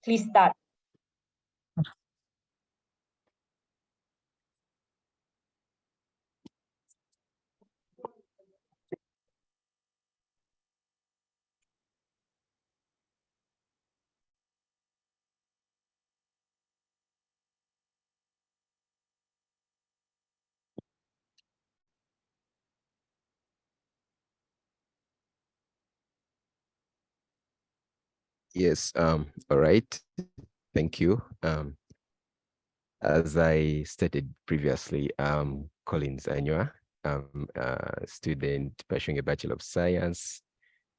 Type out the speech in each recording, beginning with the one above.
Please start. Yes, all right. Thank you. As I stated previously, Collins Anywa. I'm a student pursuing a Bachelor of Science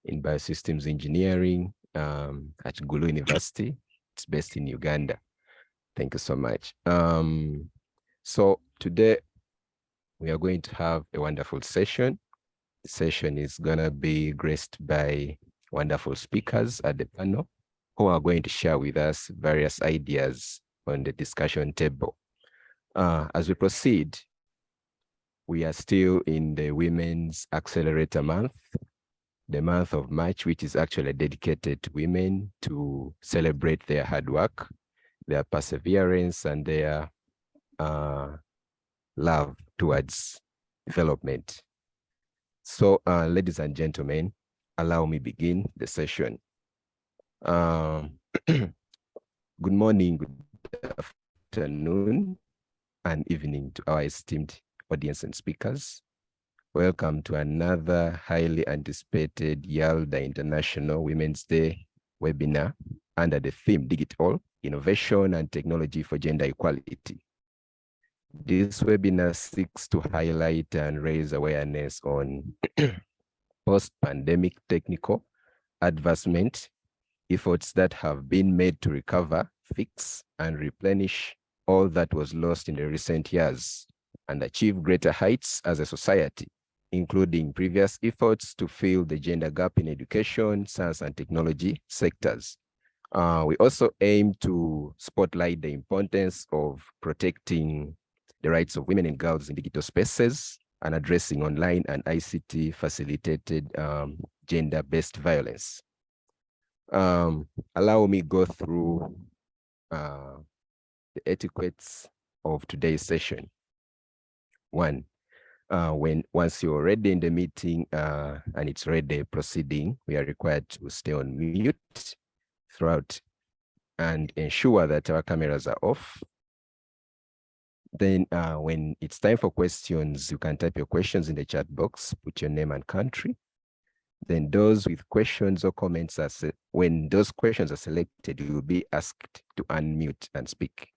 in Biosystems Engineering at Gulu University. It's based in Uganda. Thank you so much. So today we are going to have a wonderful session. The session is gonna be graced by wonderful speakers at the panel who are going to share with us various ideas on the discussion table. As we proceed, we are still in the Women's Accelerator Month, the month of March, which is actually dedicated to women to celebrate their hard work, their perseverance, and their love towards development. So, ladies and gentlemen, allow me begin the session. Good morning, good afternoon, and evening to our esteemed audience and speakers. Welcome to another highly anticipated YALDA International Women's Day webinar under the theme DigitALL, Innovation and Technology for Gender Equality. This webinar seeks to highlight and raise awareness on post-pandemic technical advancement efforts that have been made to recover, fix, and replenish all that was lost in the recent years and achieve greater heights as a society, including previous efforts to fill the gender gap in education, science, and technology sectors. We also aim to spotlight the importance of protecting the rights of women and girls in digital spaces and addressing online and ICT-facilitated gender-based violence. Allow me go through the etiquettes of today's session. One, once you're already in the meeting and it's already proceeding, we are required to stay on mute throughout and ensure that our cameras are off. Then when it's time for questions, you can type your questions in the chat box, put your name and country. Then those with questions or comments, when those questions are selected, you will be asked to unmute and speak.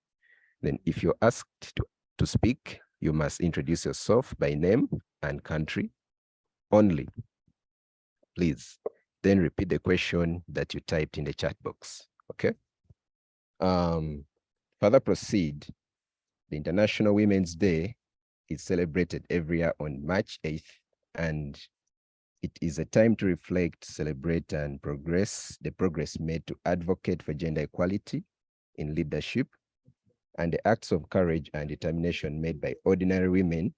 Then if you're asked to speak, you must introduce yourself by name and country only, please. Then repeat the question that you typed in the chat box, okay? Further proceed, the International Women's Day is celebrated every year on March 8th, and it is a time to reflect, celebrate, and the progress made to advocate for gender equality in leadership and the acts of courage and determination made by ordinary women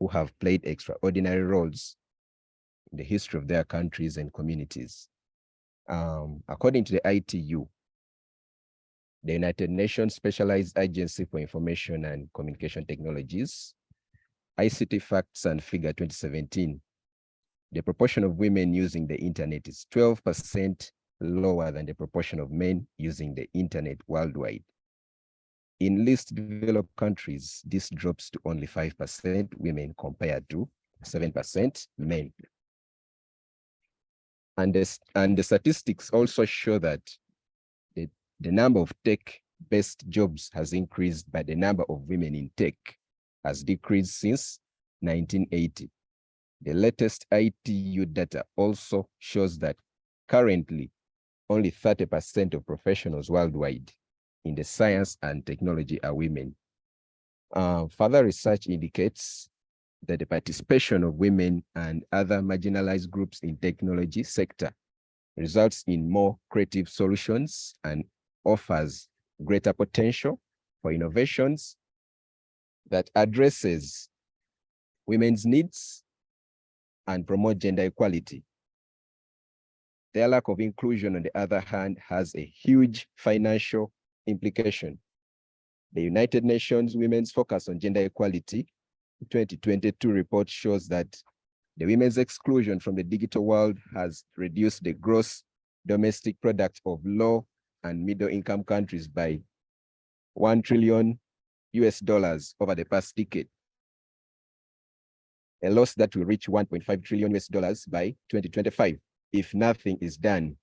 who have played extraordinary roles in the history of their countries and communities. According to the ITU, the United Nations Specialized Agency for Information and Communication Technologies, ICT Facts and Figure 2017, the proportion of women using the internet is 12% lower than the proportion of men using the internet worldwide. In least developed countries, this drops to only 5% women compared to 7% men. And the statistics also show that the number of tech-based jobs has increased, but the number of women in tech has decreased since 1980. The latest ITU data also shows that currently only 30% of professionals worldwide in the science and technology are women. Further research indicates that the participation of women and other marginalized groups in technology sector results in more creative solutions and offers greater potential for innovations that addresses women's needs and promote gender equality. Their lack of inclusion, on the other hand, has a huge financial implication. The United Nations Women's Focus on Gender Equality 2022 report shows that the women's exclusion from the digital world has reduced the gross domestic product of low and middle income countries by $1 trillion over the past decade, a loss that will reach $1.5 trillion by 2025 if nothing is done.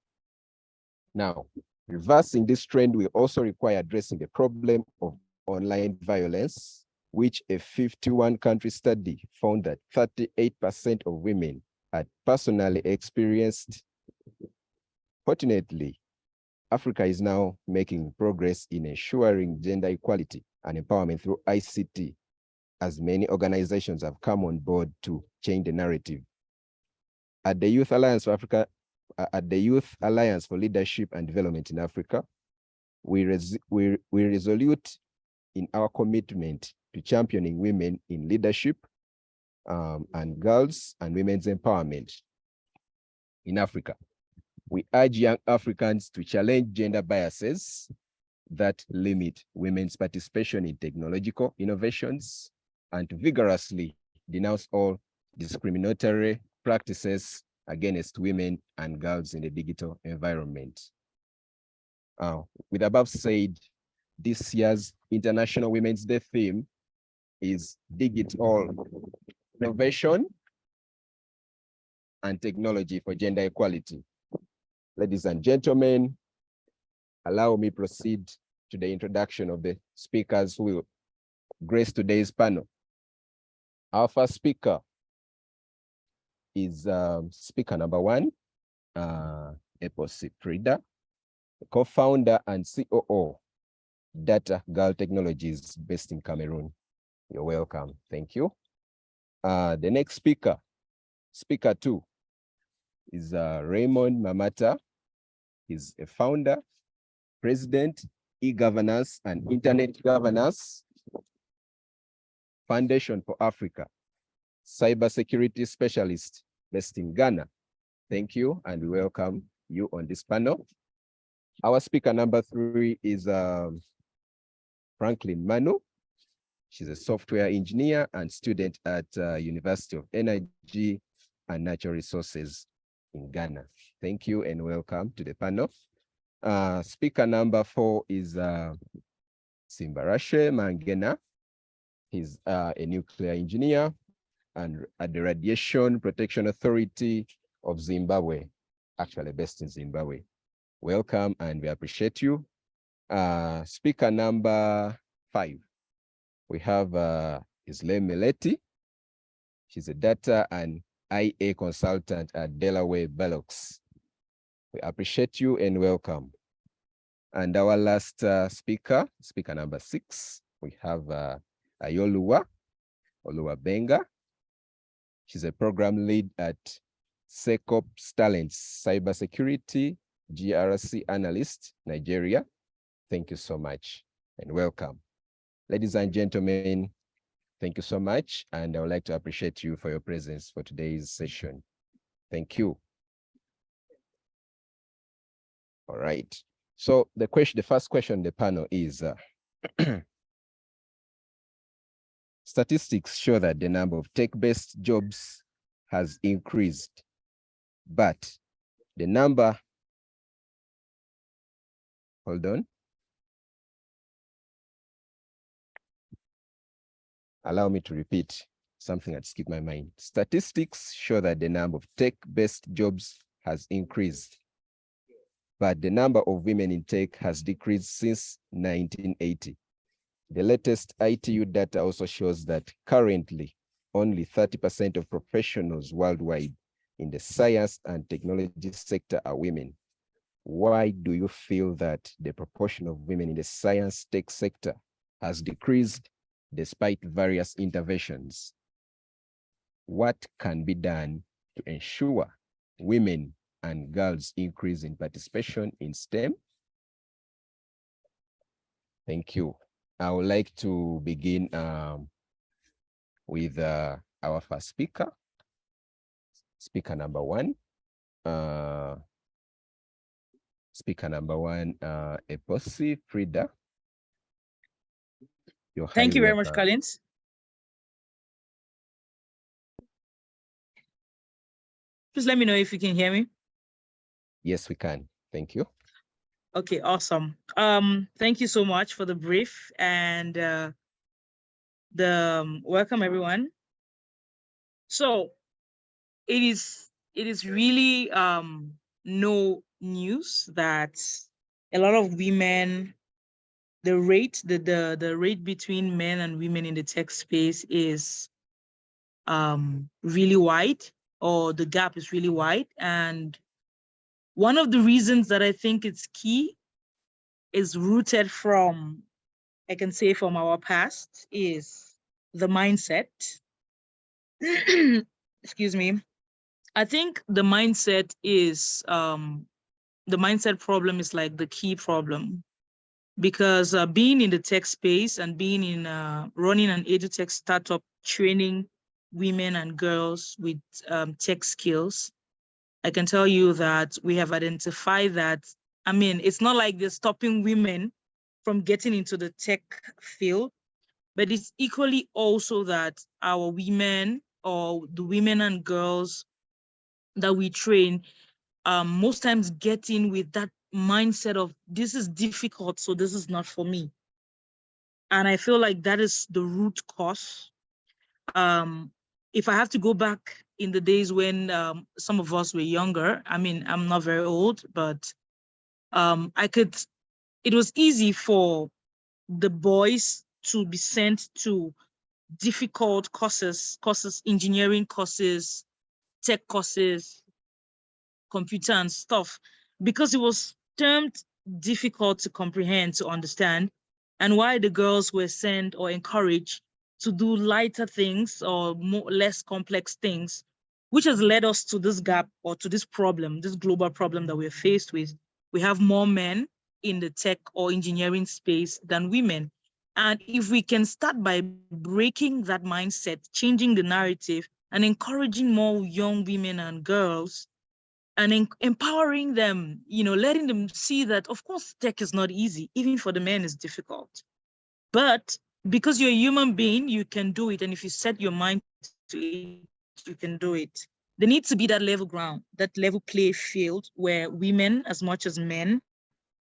Now, reversing this trend will also require addressing the problem of online violence, which a 51-country study found that 38% of women had personally experienced. Fortunately, Africa is now making progress in ensuring gender equality and empowerment through ICT, as many organizations have come on board to change the narrative. At the Youth Alliance for Africa, at the Youth Alliance for Leadership and Development in Africa, we resolute in our commitment to championing women in leadership and girls and women's empowerment in Africa. We urge young Africans to challenge gender biases that limit women's participation in technological innovations and to vigorously denounce all discriminatory practices against women and girls in the digital environment. With above said, this year's International Women's Day theme is DigitALL, innovation and technology for gender equality. Ladies and gentlemen, allow me proceed to the introduction of the speakers who will grace today's panel. Our first speaker is speaker number one, Eposi Prida, co-founder and COO, Data Girl Technologies based in Cameroon. You're welcome. Thank you. The next speaker, speaker two, is Raymond Mamata. He's a founder, president, e-governance and internet governance, Foundation for Africa, cybersecurity specialist based in Ghana. Thank you, and we welcome you on this panel. Our speaker number three is Franklin Manu. She's a software engineer and student at University of Energy and Natural Resources in Ghana. Thank you and welcome to the panel. Speaker number four is Simbarashe Mangena. He's a nuclear engineer and at the Radiation Protection Authority of Zimbabwe, actually based in Zimbabwe. Welcome and we appreciate you. Speaker number five, we have Islem Meleti. She's a data and IA consultant at Delaware Bellocks. We appreciate you and welcome. And our last speaker, speaker number six, we have Ayoluwa Oluwabenga. She's a program lead at SecOps Talents, Cybersecurity, GRC Analyst, Nigeria. Thank you so much and welcome. Ladies and gentlemen, thank you so much. And I would like to appreciate you for your presence for today's session. Thank you. All right. So the first question on the panel is, statistics show that the number of tech-based jobs has increased, but the number, hold on. Allow me to repeat something that skipped my mind. Statistics show that the number of tech-based jobs has increased, but the number of women in tech has decreased since 1980. The latest ITU data also shows that currently only 30% of professionals worldwide in the science and technology sector are women. Why do you feel that the proportion of women in the science tech sector has decreased despite various interventions? What can be done to ensure women and girls increase in participation in STEM? Thank you. I would like to begin with our first speaker, speaker number one, Speaker number one, Eposi Frida. You're Thank highly you very much, welcome. Collins. Please let me know if you can hear me. Yes, we can. Thank you. Okay, awesome. Thank you so much for the brief and the welcome, everyone. So it is really no news that a lot of women, the rate between men and women in the tech space is really wide, or the gap is really wide. And one of the reasons that I think it's key is rooted from, I can say, from our past, is the mindset. Excuse me. I think the mindset is the mindset problem is like the key problem, because being in the tech space and being in running an edutech startup, training women and girls with tech skills, I can tell you that we have identified that, I mean, it's not like they're stopping women from getting into the tech field, but it's equally also that our women, or the women and girls that we train, most times get in with that mindset of, this is difficult, so this is not for me. And I feel like that is the root cause. If I have to go back in the days when some of us were younger, I mean, I'm not very old, but it was easy for the boys to be sent to difficult courses, engineering courses, tech courses, computer and stuff, because it was termed difficult to comprehend, to understand, and why the girls were sent or encouraged to do lighter things or less complex things, which has led us to this gap, or to this problem, this global problem that we're faced with. We have more men in the tech or engineering space than women. And if we can start by breaking that mindset, changing the narrative, and encouraging more young women and girls, and empowering them, letting them see that, of course, tech is not easy. Even for the men, it's difficult. But because you're a human being, you can do it. And if you set your mind to it, you can do it. There needs to be that level ground, that level play field, where women, as much as men,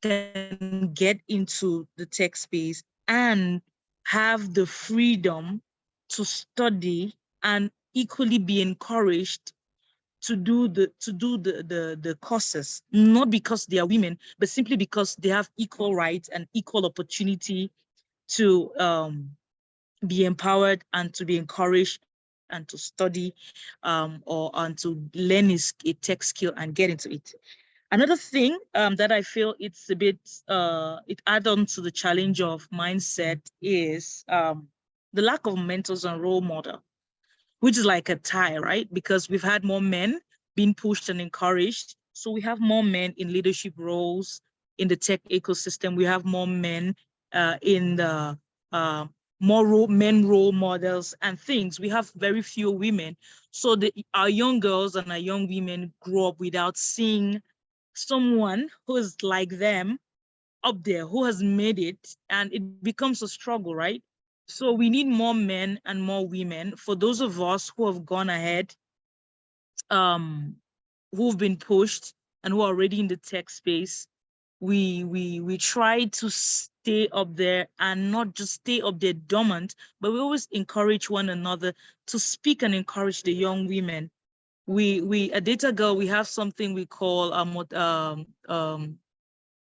can get into the tech space and have the freedom to study and equally be encouraged to do the courses, not because they are women, but simply because they have equal rights and equal opportunity to be empowered and to be encouraged and to study and to learn a tech skill and get into it. Another thing that I feel it's a bit, it adds on to the challenge of mindset is the lack of mentors and role model, which is like a tie, right? Because we've had more men being pushed and encouraged. So we have more men in leadership roles in the tech ecosystem. We have more men in the men role models and things. We have very few women. So our young girls and our young women grow up without seeing someone who is like them up there, who has made it, and it becomes a struggle, right? So we need more men and more women. For those of us who have gone ahead, who've been pushed and who are already in the tech space, we try to stay up there, and not just stay up there dormant, but we always encourage one another to speak and encourage the young women. We at Data Girl, we have something we call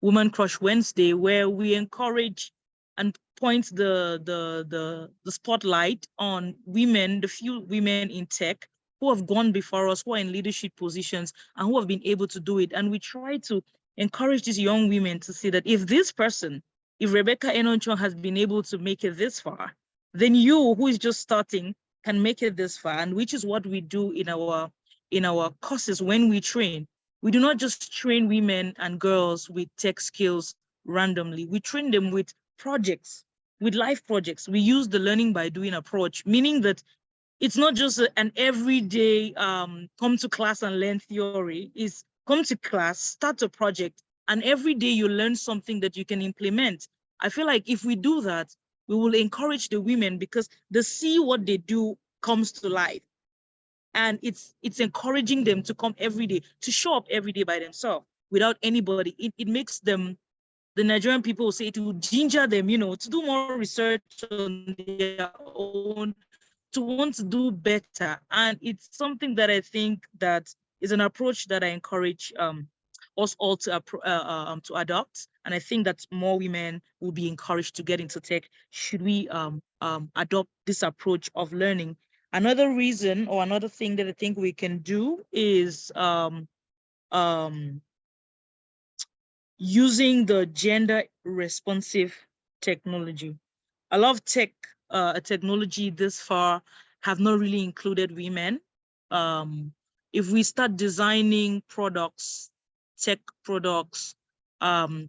Woman Crush Wednesday, where we encourage and point the spotlight on women, the few women in tech who have gone before us, who are in leadership positions, and who have been able to do it. And we try to encourage these young women to see that if this person, if Rebecca Enonchon has been able to make it this far, then you, who is just starting, can make it this far. And which is what we do in our courses when we train. We do not just train women and girls with tech skills randomly. We train them with projects, with life projects. We use the learning by doing approach, meaning that it's not just an everyday come to class and learn theory. It's come to class, start a project, And every day you learn something that you can implement. I feel like if we do that, we will encourage the women because they see what they do comes to life. And it's encouraging them to come every day, to show up every day by themselves without anybody. It makes them, the Nigerian people will say, it will ginger them, to do more research on their own, to want to do better. And it's something that I think that is an approach that I encourage us all to adopt. And I think that more women will be encouraged to get into tech should we adopt this approach of learning. Another reason or another thing that I think we can do is using the gender responsive technology. A lot of technology this far have not really included women. If we start designing products, tech products,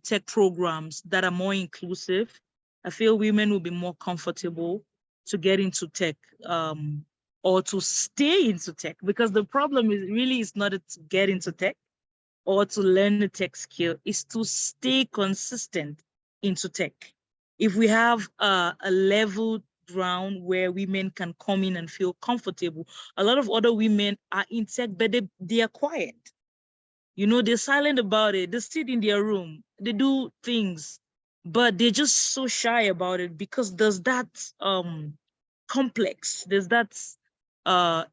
tech programs that are more inclusive, I feel women will be more comfortable to get into tech or to stay into tech, because the problem is really is not to get into tech or to learn a tech skill, is to stay consistent into tech. If we have a level ground where women can come in and feel comfortable, a lot of other women are in tech, but they are quiet. They're silent about it. They sit in their room, they do things, but they're just so shy about it because there's that complex, there's that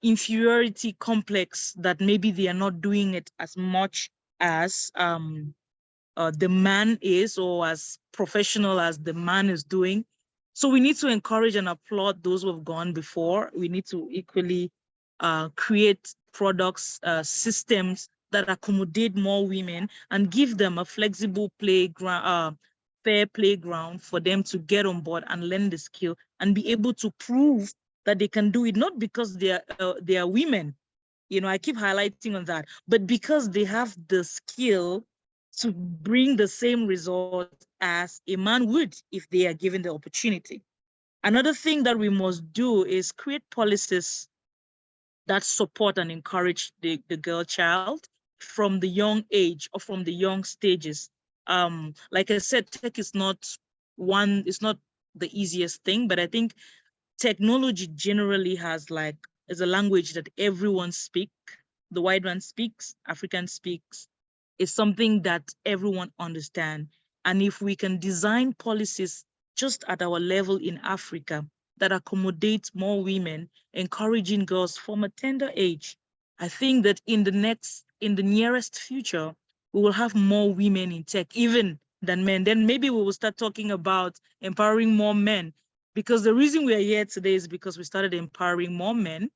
inferiority complex that maybe they are not doing it as much as the man is, or as professional as the man is doing. So we need to encourage and applaud those who have gone before. We need to equally create products, systems that accommodate more women and give them a flexible playground, fair playground for them to get on board and learn the skill and be able to prove that they can do it, not because they are women. I keep highlighting on that, but because they have the skill to bring the same result as a man would if they are given the opportunity. Another thing that we must do is create policies that support and encourage the girl child from the young age or from the young stages. Like I said, tech is not the easiest thing, but I think technology generally is a language that everyone speaks. The white man speaks, African speaks. It's something that everyone understands. And if we can design policies just at our level in Africa that accommodate more women, encouraging girls from a tender age, I think that in the nearest future, we will have more women in tech, even than men. Then maybe we will start talking about empowering more men, because the reason we are here today is because we started empowering more men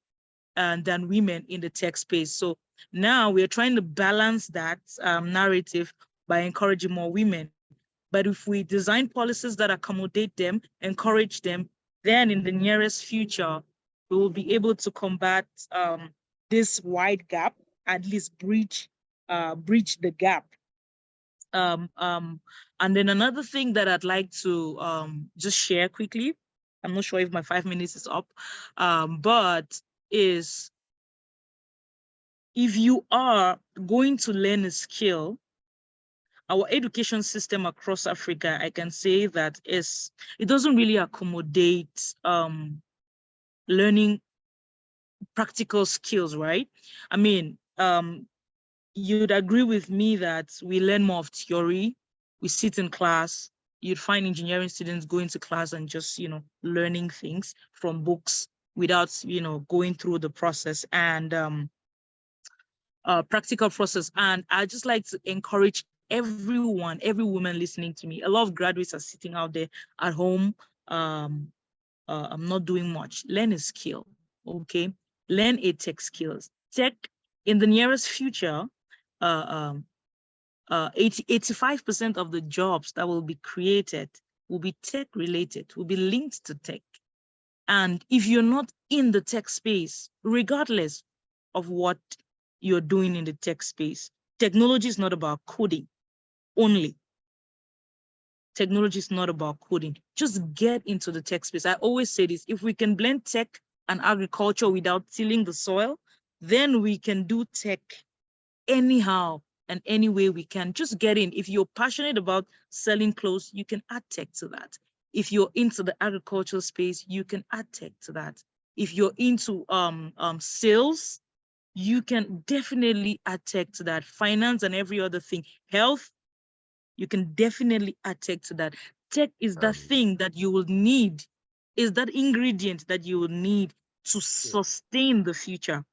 than women in the tech space. So now we are trying to balance that narrative by encouraging more women. But if we design policies that accommodate them, encourage them, then in the nearest future, we will be able to combat this wide gap, at least bridge the gap. And then another thing that I'd like to just share quickly, I'm not sure if my 5 minutes is up, but is if you are going to learn a skill, our education system across Africa, I can say that it doesn't really accommodate learning practical skills, right? I mean, you'd agree with me that we learn more of theory. We sit in class. You'd find engineering students going to class and just, learning things from books without, going through the process and practical process. And I just like to encourage every woman listening to me. A lot of graduates are sitting out there at home. I'm not doing much. Learn a skill, okay? Learn a tech skills. Tech in the nearest future, 85% of the jobs that will be created will be tech related, will be linked to tech. And if you're not in the tech space, regardless of what you're doing in the tech space, technology is not about coding only. Technology is not about coding. Just get into the tech space. I always say this: if we can blend tech and agriculture without tilling the soil, then we can do tech anyhow and any way we can, just get in. If you're passionate about selling clothes, you can add tech to that. If you're into the agricultural space, you can add tech to that. If you're into sales, you can definitely add tech to that. Finance and every other thing. Health, you can definitely add tech to that. Tech is that thing that you will need, is that ingredient that you will need to sustain the future.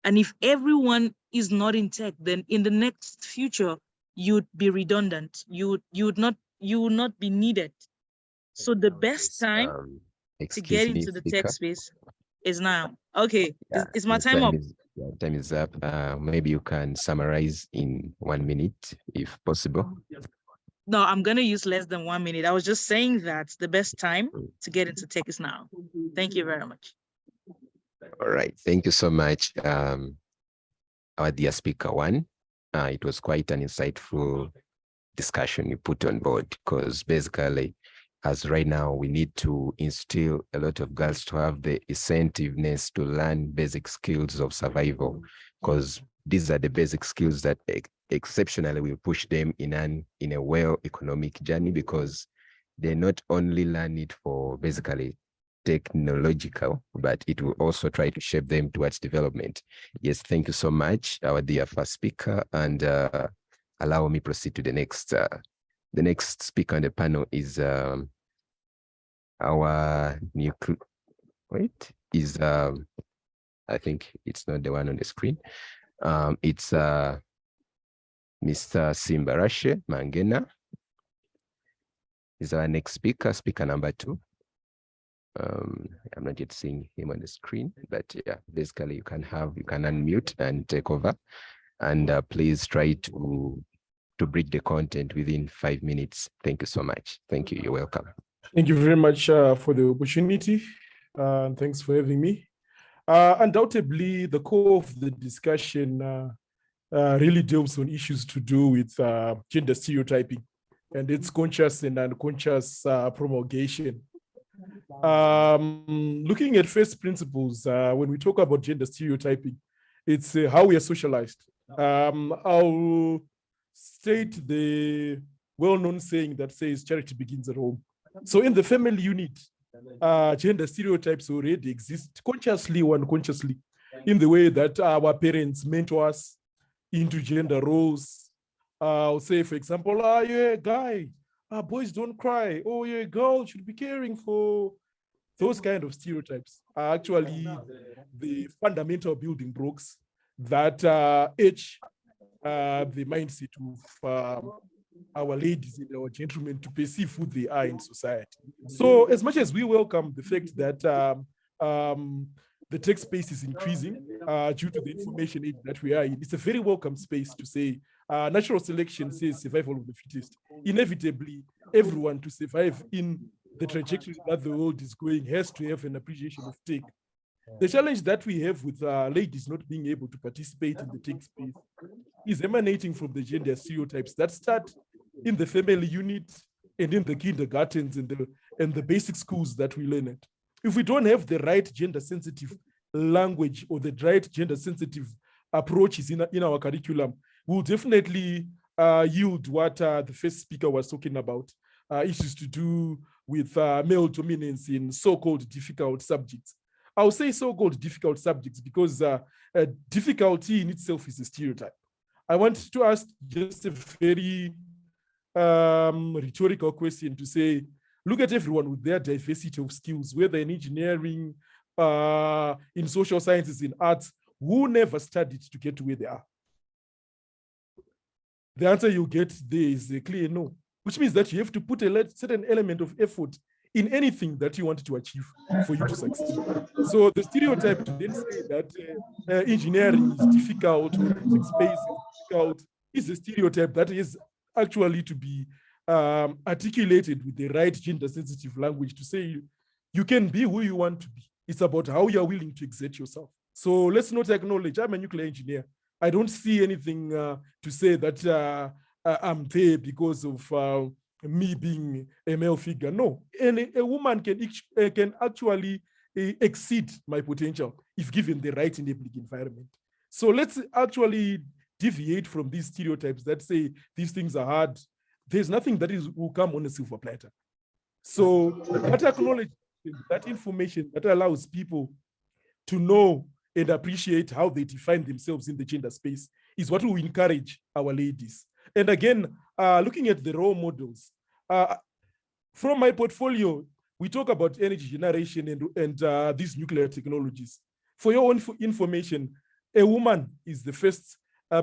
And if everyone is not in tech, then in the next future, you'd be redundant. You would not be needed. So the best Nowadays, time to get excuse me, into the tech speaker. space is now. Okay, Yeah, is my your time up? time is up. Maybe you can summarize in 1 minute, if possible. No, I'm gonna use less than 1 minute. I was just saying that the best time to get into tech is now. Thank you very much. All right, thank you so much, our dear speaker one. It was quite an insightful discussion you put on board, because basically, as right now, we need to instill a lot of girls to have the incentiveness to learn basic skills of survival, because these are the basic skills that exceptionally will push them in a well economic journey, because they not only learn it for basically technological, but it will also try to shape them towards development. Yes, thank you so much, our dear first speaker, and allow me proceed to the next. The next speaker on the panel is our new. I think it's not the one on the screen. It's Mr. Simbarashe Mangena. Is our next speaker, speaker number 2. I'm not yet seeing him on the screen, but yeah, basically you can unmute and take over, and please try to bridge the content within 5 minutes. Thank you so much. Thank you. You're welcome. Thank you very much for the opportunity. And thanks for having me. Undoubtedly, the core of the discussion really delves on issues to do with gender stereotyping and its conscious and unconscious promulgation. Looking at first principles, when we talk about gender stereotyping, it's how we are socialized. I'll state the well-known saying that says charity begins at home. So in the family unit, gender stereotypes already exist consciously or unconsciously, in the way that our parents mentor us into gender roles. I'll say, for example, you're a guy, boys don't cry. Oh, you're a girl, should be caring for. Those kind of stereotypes are actually the fundamental building blocks that etch the mindset of our ladies and our gentlemen to perceive who they are in society. So as much as we welcome the fact that the tech space is increasing due to the information age that we are in, it's a very welcome space to say natural selection says survival of the fittest. Inevitably, everyone to survive in the trajectory that the world is going has to have an appreciation of tech. The challenge that we have with ladies not being able to participate in the tech space is emanating from the gender stereotypes that start in the family unit and in the kindergartens and the basic schools that we learn at. If we don't have the right gender sensitive language or the right gender sensitive approaches in our curriculum, we'll definitely yield what the first speaker was talking about, issues to do with male dominance in so-called difficult subjects. I'll say so-called difficult subjects because difficulty in itself is a stereotype. I want to ask just a very rhetorical question to say, look at everyone with their diversity of skills, whether in engineering, in social sciences, in arts, who never studied to get to where they are. The answer you get there is a clear no, which means that you have to put a certain element of effort in anything that you want to achieve for you to succeed. So the stereotype to then say that engineering is difficult or music space is difficult is a stereotype that is actually to be articulated with the right gender sensitive language to say you can be who you want to be. It's about how you're willing to exert yourself. So let's not acknowledge I'm a nuclear engineer. I don't see anything to say that I'm there because of me being a male figure. No, and a woman can actually exceed my potential if given the right enabling environment. So let's actually deviate from these stereotypes that say these things are hard, there's nothing that will come on a silver platter. So that acknowledgement, that information that allows people to know and appreciate how they define themselves in the gender space is what will encourage our ladies. And again, looking at the role models, from my portfolio, we talk about energy generation and these nuclear technologies. For your own information, a woman is the first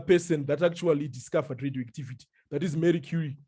person that actually discovered radioactivity. That is Marie Curie.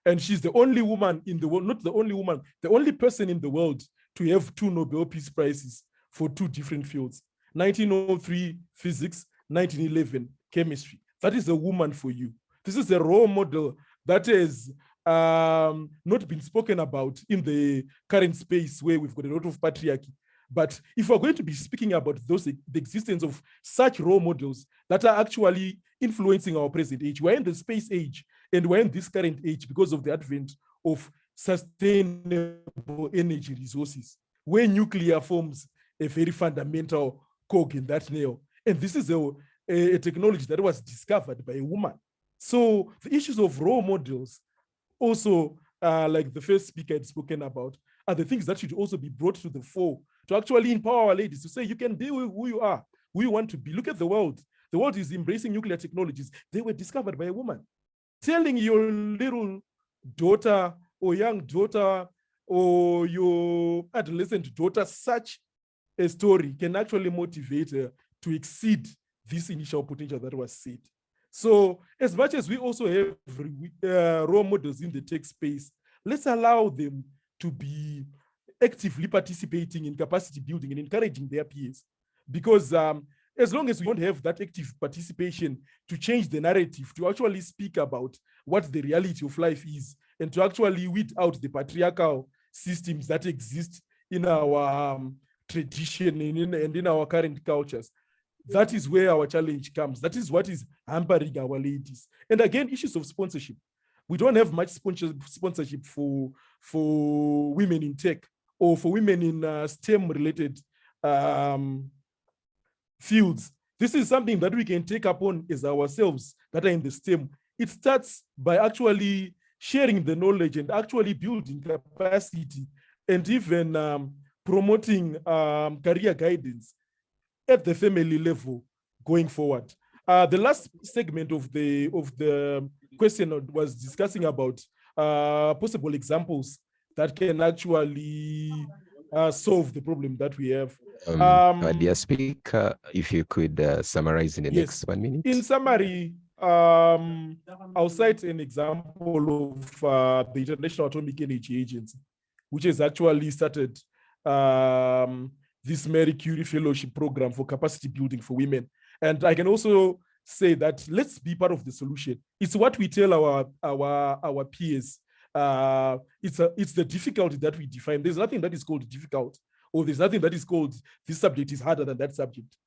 And she's the only woman in the world, not the only woman, the only person in the world to have 2 Nobel Peace Prizes for 2 different fields. 1903 physics, 1911 chemistry. That is a woman for you. This is a role model that has not been spoken about in the current space where we've got a lot of patriarchy. But if we're going to be speaking about the existence of such role models that are actually influencing our present age, we're in the space age and we're in this current age because of the advent of sustainable energy resources, where nuclear forms a very fundamental cog in that nail. And this is a technology that was discovered by a woman. So the issues of role models also, like the first speaker had spoken about, are the things that should also be brought to the fore to actually empower our ladies to say, you can be who you are, who you want to be. Look at the world. The world is embracing nuclear technologies. They were discovered by a woman. Telling your little daughter or young daughter or your adolescent daughter such a story can actually motivate her to exceed this initial potential that was set. So as much as we also have role models in the tech space, let's allow them to be actively participating in capacity building and encouraging their peers. Because as long as we don't have that active participation to change the narrative, to actually speak about what the reality of life is, and to actually weed out the patriarchal systems that exist in our tradition and in our current cultures, that is where our challenge comes. That is what is hampering our ladies. And again, issues of sponsorship. We don't have much sponsorship for women in tech or for women in STEM-related fields. This is something that we can take upon as ourselves that are in the STEM. It starts by actually sharing the knowledge and actually building capacity and even promoting career guidance at the family level going forward. The last segment of the question was discussing about possible examples that can actually solve the problem that we have. Dear speaker, if you could summarize in the next 1 minute. In summary, I'll cite an example of the International Atomic Energy Agency, which has actually started this Marie Curie Fellowship Program for capacity building for women. And I can also say that let's be part of the solution. It's what we tell our peers. It's the difficulty that we define. There's nothing that is called difficult, or there's nothing that is called this subject is harder than that subject.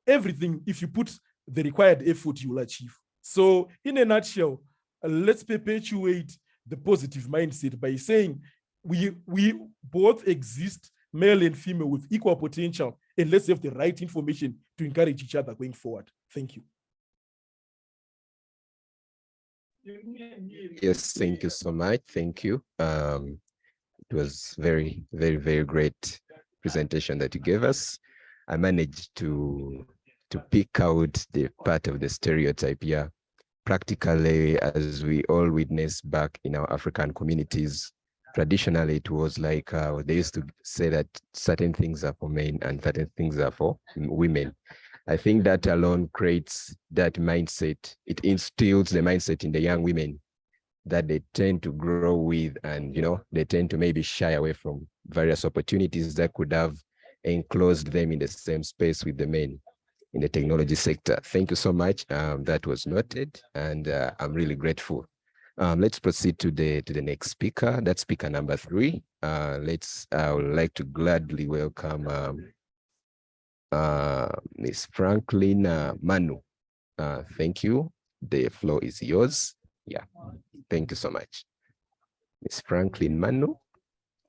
Everything, if you put the required effort, you will achieve. So in a nutshell, let's perpetuate the positive mindset by saying we both exist, male and female, with equal potential, and let's have the right information to encourage each other going forward. Thank you. Yes, thank you so much. Thank you. It was very, very, very great presentation that you gave us. I managed to pick out the part of the stereotype here. Practically, as we all witness back in our African communities, traditionally it was like they used to say that certain things are for men and certain things are for women. I think that alone creates that mindset. It instills the mindset in the young women that they tend to grow with, and they tend to maybe shy away from various opportunities that could have enclosed them in the same space with the men in the technology sector. Thank you so much. That was noted, and I'm really grateful. Let's proceed to the next speaker. That's speaker number 3. I would like to gladly welcome Ms. Franklin Manu. Thank you. The floor is yours. Yeah, thank you so much. Ms. Franklin Manu,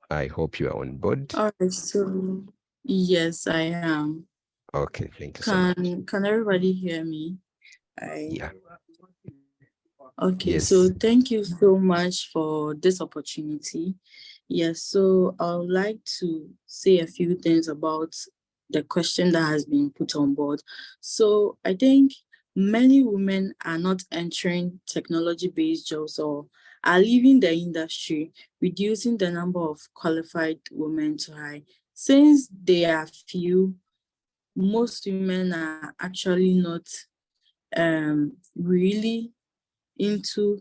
I hope you are on board. All right, so yes, I am. Okay, thank you so much. Can everybody hear me? Yeah. Okay, Yes. so thank you so much for this opportunity. Yes, so I would like to say a few things about the question that has been put on board. So I think many women are not entering technology-based jobs or are leaving the industry, reducing the number of qualified women to high. Since they are few, most women are actually not really into,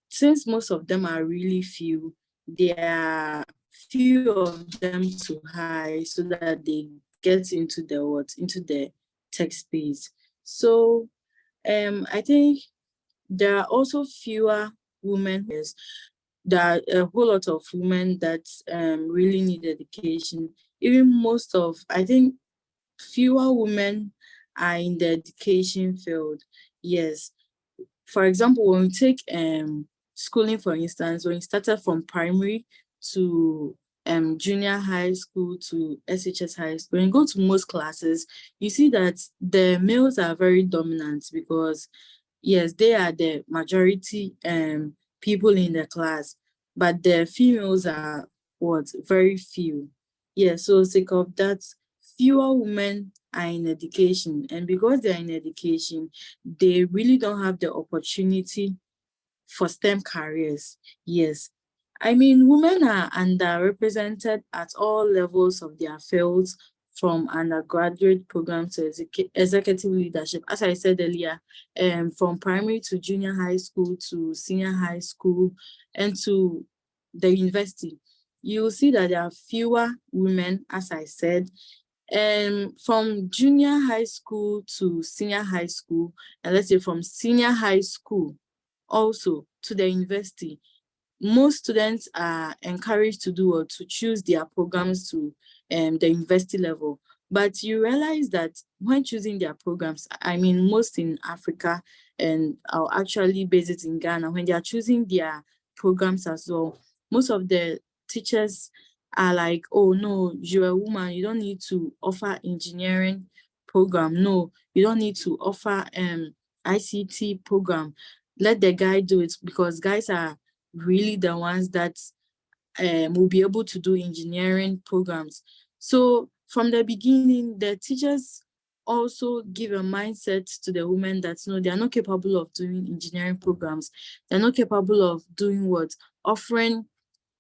since most of them are really few, there are few of them to high so that they get into the into the tech space. So I think there are also fewer women. Yes, there are a whole lot of women that really need education. Even most of, I think fewer women are in the education field. Yes, for example, when we take schooling, for instance, when you started from primary to junior high school to SHS high school, when you go to most classes, you see that the males are very dominant because, yes, they are the majority people in the class, but the females are what? Very few. Yeah, so sake of that, fewer women are in education, and because they're in education, they really don't have the opportunity for STEM careers. Yes. I mean, women are underrepresented at all levels of their fields, from undergraduate programs to executive leadership. As I said earlier, from primary to junior high school to senior high school and to the university. You'll see that there are fewer women, as I said, from junior high school to senior high school, and let's say from senior high school also to the university. Most students are encouraged to do or to choose their programs to the university level. But you realize that when choosing their programs, I mean, most in Africa, and I'll actually base it in Ghana, when they are choosing their programs as well, most of the teachers are like, oh no, you're a woman, you don't need to offer engineering program. No, you don't need to offer ICT program. Let the guy do it, because guys are really the ones that will be able to do engineering programs. So from the beginning, the teachers also give a mindset to the women that no, they are not capable of doing engineering programs. They're not capable of doing what? Offering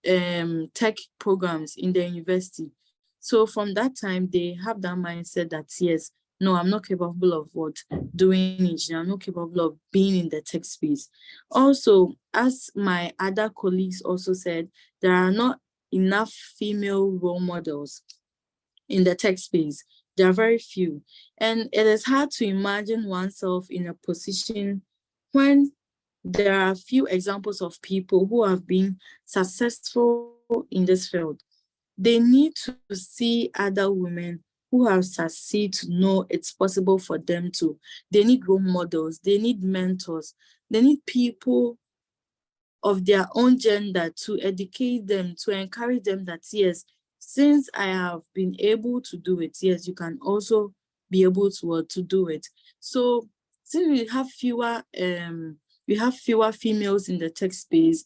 tech programs in the university. So from that time, they have that mindset that yes, no, I'm not capable of what? Doing engineering. I'm not capable of being in the tech space. Also, as my other colleagues also said, there are not enough female role models in the tech space. There are very few. And it is hard to imagine oneself in a position when there are few examples of people who have been successful in this field. They need to see other women who have succeeded to know it's possible for them to. They need role models, they need mentors, they need people of their own gender to educate them, to encourage them that yes, since I have been able to do it, yes, you can also be able to do it. So since we have fewer females in the tech space,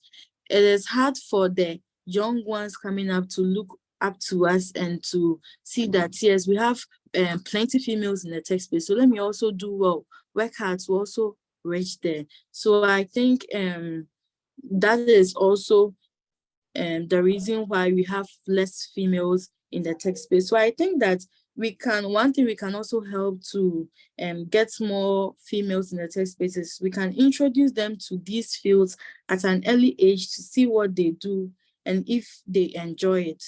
it is hard for the young ones coming up to look up to us and to see that yes, we have plenty females in the tech space. So let me also do well, work hard to also reach there. So I think that is also the reason why we have less females in the tech space. So I think that one thing we can also help to get more females in the tech spaces, we can introduce them to these fields at an early age to see what they do and if they enjoy it.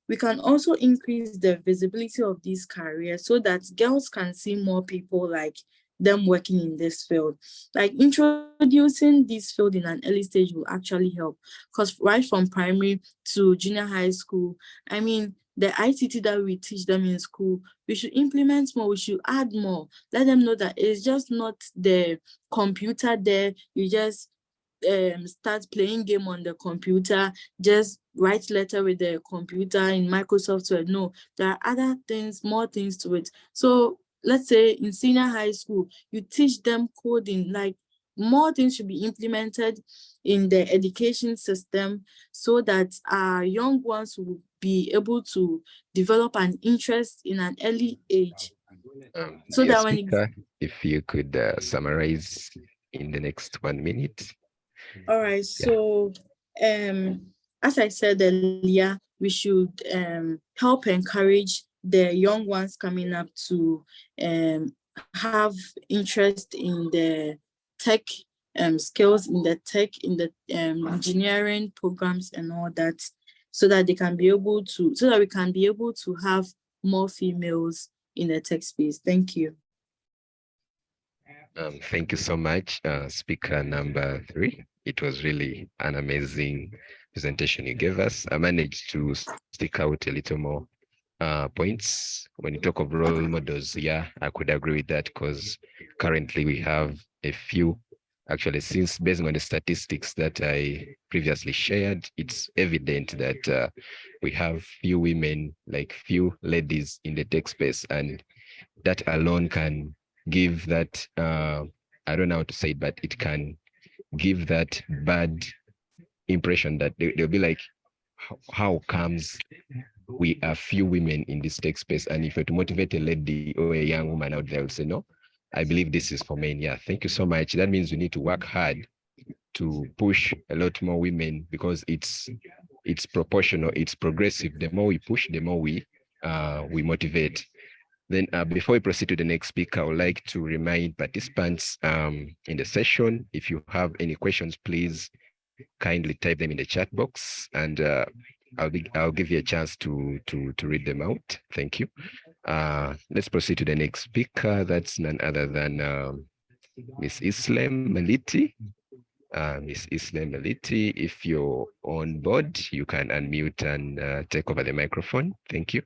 We can also increase the visibility of these careers so that girls can see more people like them working in this field. Like introducing this field in an early stage will actually help, because right from primary to junior high school, I mean, the ICT that we teach them in school, we should implement more, we should add more. Let them know that it's just not the computer there, you just start playing game on the computer, just write letter with the computer in Microsoft Word. No, there are other things, more things to it. So let's say in senior high school, you teach them coding, like more things should be implemented in the education system so that our young ones will be able to develop an interest in an early age. So Dear that when speaker, if you could summarize in the next 1 minute. all right, so as I said earlier, we should help encourage the young ones coming up to have interest in the tech skills, in the tech, in the engineering programs and all that, so that they can be able to, so that we can be able to have more females in the tech space. Thank you. Thank you so much, speaker number 3. It was really an amazing presentation you gave us. I managed to stick out a little more points. When you talk of role models, yeah, I could agree with that, because currently we have a few. Actually, since based on the statistics that I previously shared, it's evident that we have few women, like few ladies in the tech space, and that alone can give that, I don't know how to say it, but it can give that bad impression that they'll be like, how comes we are few women in this tech space? And if you're to motivate a lady or a young woman out there, will say, no, I believe this is for men. Yeah, thank you so much. That means we need to work hard to push a lot more women, because it's proportional, it's progressive. The more we push, the more we motivate. Then before we proceed to the next speaker, I would like to remind participants in the session, if you have any questions, please kindly type them in the chat box, and I'll give you a chance to read them out. Thank you. Let's proceed to the next speaker. That's none other than Miss Islam Maliti. Miss Islam Maliti, if you're on board, you can unmute and take over the microphone. Thank you.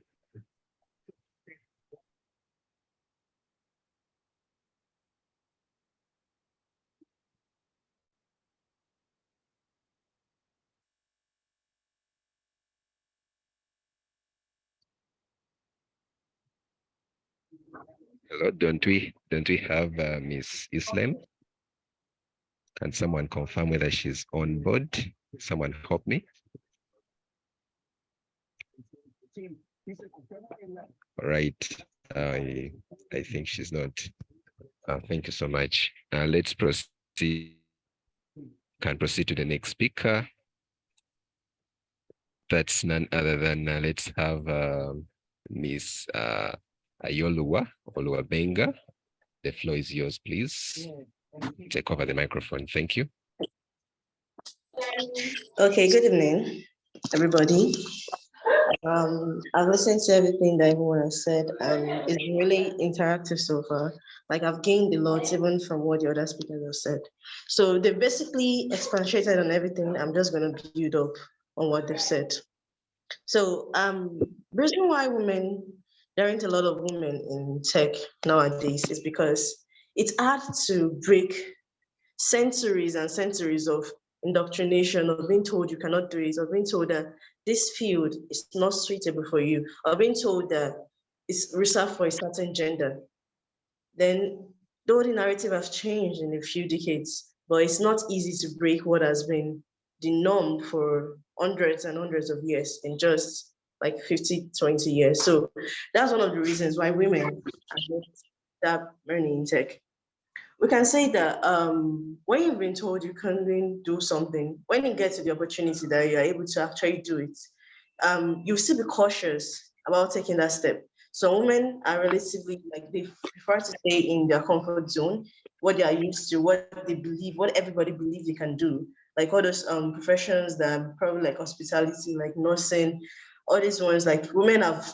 Hello, don't we have Miss Islam? Can someone confirm whether she's on board? Someone help me. All right, I think she's not. Thank you so much. Let's proceed. Can proceed to the next speaker. That's none other than let's have Miss Ayoluwa Oluwabenga. The floor is yours, please. Take over the microphone. Thank you. Okay, good evening, everybody. I've listened to everything that everyone has said, and it's really interactive so far. Like, I've gained a lot even from what the other speakers have said. So they basically expatiated on everything. I'm just going to build up on what they've said. So the reason why there aren't a lot of women in tech nowadays is because it's hard to break centuries and centuries of indoctrination, of being told you cannot do it, or being told that this field is not suitable for you, or being told that it's reserved for a certain gender. Then though the narrative has changed in a few decades, but it's not easy to break what has been the norm for hundreds and hundreds of years in just like 50, 20 years. So that's one of the reasons why women are not that many in tech. We can say that when you've been told you can do something, when you get to the opportunity that you're able to actually do it, you still be cautious about taking that step. So women are relatively, like, they prefer to stay in their comfort zone, what they are used to, what they believe, what everybody believes they can do. Like all those professions that are probably like hospitality, like nursing, all these ones, like women have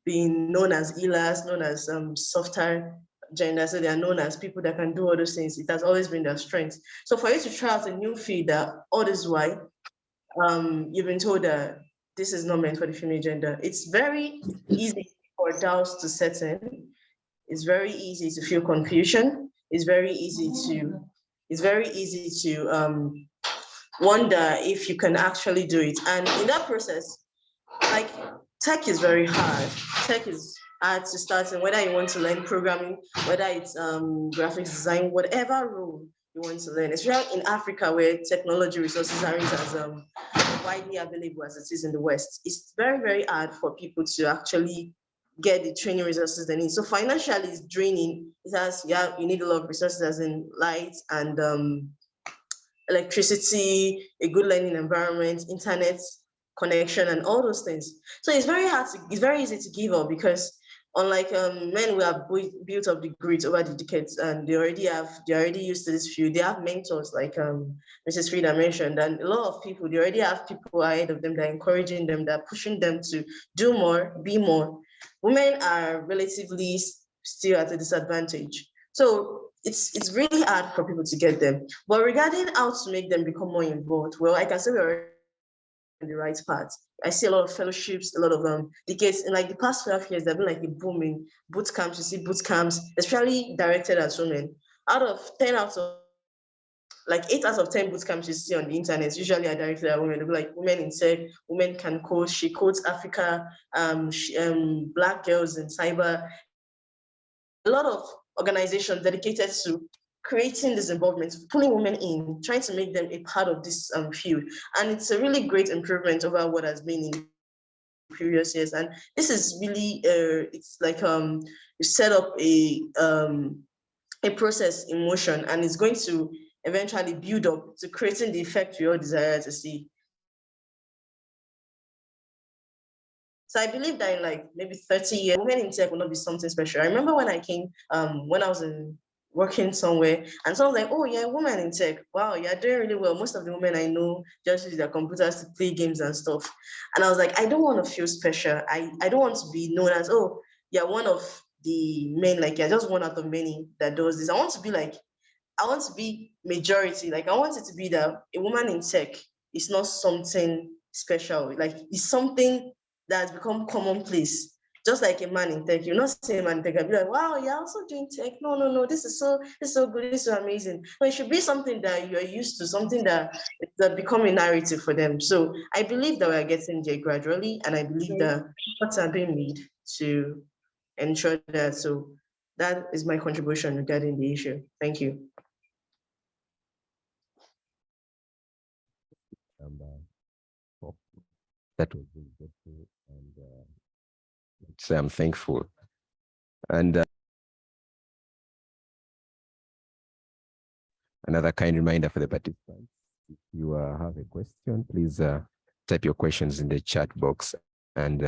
been known as healers, known as softer gender, so they are known as people that can do all those things. It has always been their strength. So for you to try out a new field that all this while, you've been told that this is not meant for the female gender, it's very easy for doubts to set in. It's very easy to feel confusion. It's very easy to wonder if you can actually do it. And in that process, like, tech is very hard. Tech is hard to start in, whether you want to learn programming, whether it's graphics design, whatever role you want to learn, especially in Africa where technology resources aren't as widely available as it is in the West. It's very, very hard for people to actually get the training resources they need. So financially it's draining. It has, yeah, you need a lot of resources as in light and electricity, a good learning environment, internet connection, and all those things. So it's very hard to, it's very easy to give up because unlike men who have built up the grit over the decades and they're already used to this field, they have mentors like Mrs. Frida mentioned, and a lot of people, they already have people ahead of them that are encouraging them, that are pushing them to do more, be more. Women are relatively still at a disadvantage. So it's really hard for people to get them. But regarding how to make them become more involved, well, I can say we're on the right path. I see a lot of fellowships, a lot of decades. In like the past 12 years, there've been like a boom in boot camps. You see boot camps, especially directed at women. Out of 8 out of 10 boot camps you see on the internet usually are directed at women. They'll be like women in tech, women can code, she codes Africa, Black girls in cyber. A lot of organizations dedicated to creating this involvement, pulling women in, trying to make them a part of this field. And it's a really great improvement over what has been in previous years. And this is really, it's like you set up a process in motion, and it's going to eventually build up to creating the effect we all desire to see. So I believe that in like maybe 30 years, women in tech will not be something special. I remember when I came, when I was working somewhere, and someone was like, oh, you're a woman in tech. Wow, you're doing really well. Most of the women I know just use their computers to play games and stuff. And I was like, I don't want to feel special. I don't want to be known as, oh, you're one of the men, like you're just one out of many that does this. I want to be like, I want to be majority. Like I want it to be that a woman in tech is not something special. Like it's something that's become commonplace. Just like a man in tech, you're not saying a man in tech, I'll be like, wow, you're also doing tech. No, this is so good, this is so amazing. No, it should be something that you're used to, something that become a narrative for them. So I believe that we're getting there gradually, and I believe that efforts are being made to ensure that. So that is my contribution regarding the issue. Thank you. That was really good, and so I'm thankful. And another kind reminder for the participants: if you have a question, please type your questions in the chat box, and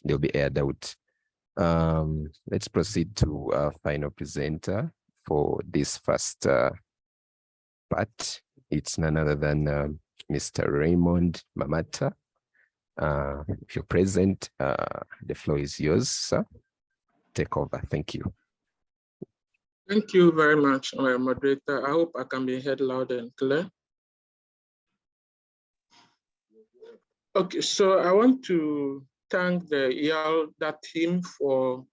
they'll be aired out. Let's proceed to our final presenter for this first part. It's none other than Mr. Raymond Mamata. If you're present, the floor is yours, sir. Take over. Thank you. Thank you very much, moderator. I hope I can be heard loud and clear. Okay, so I want to thank the IALDA team for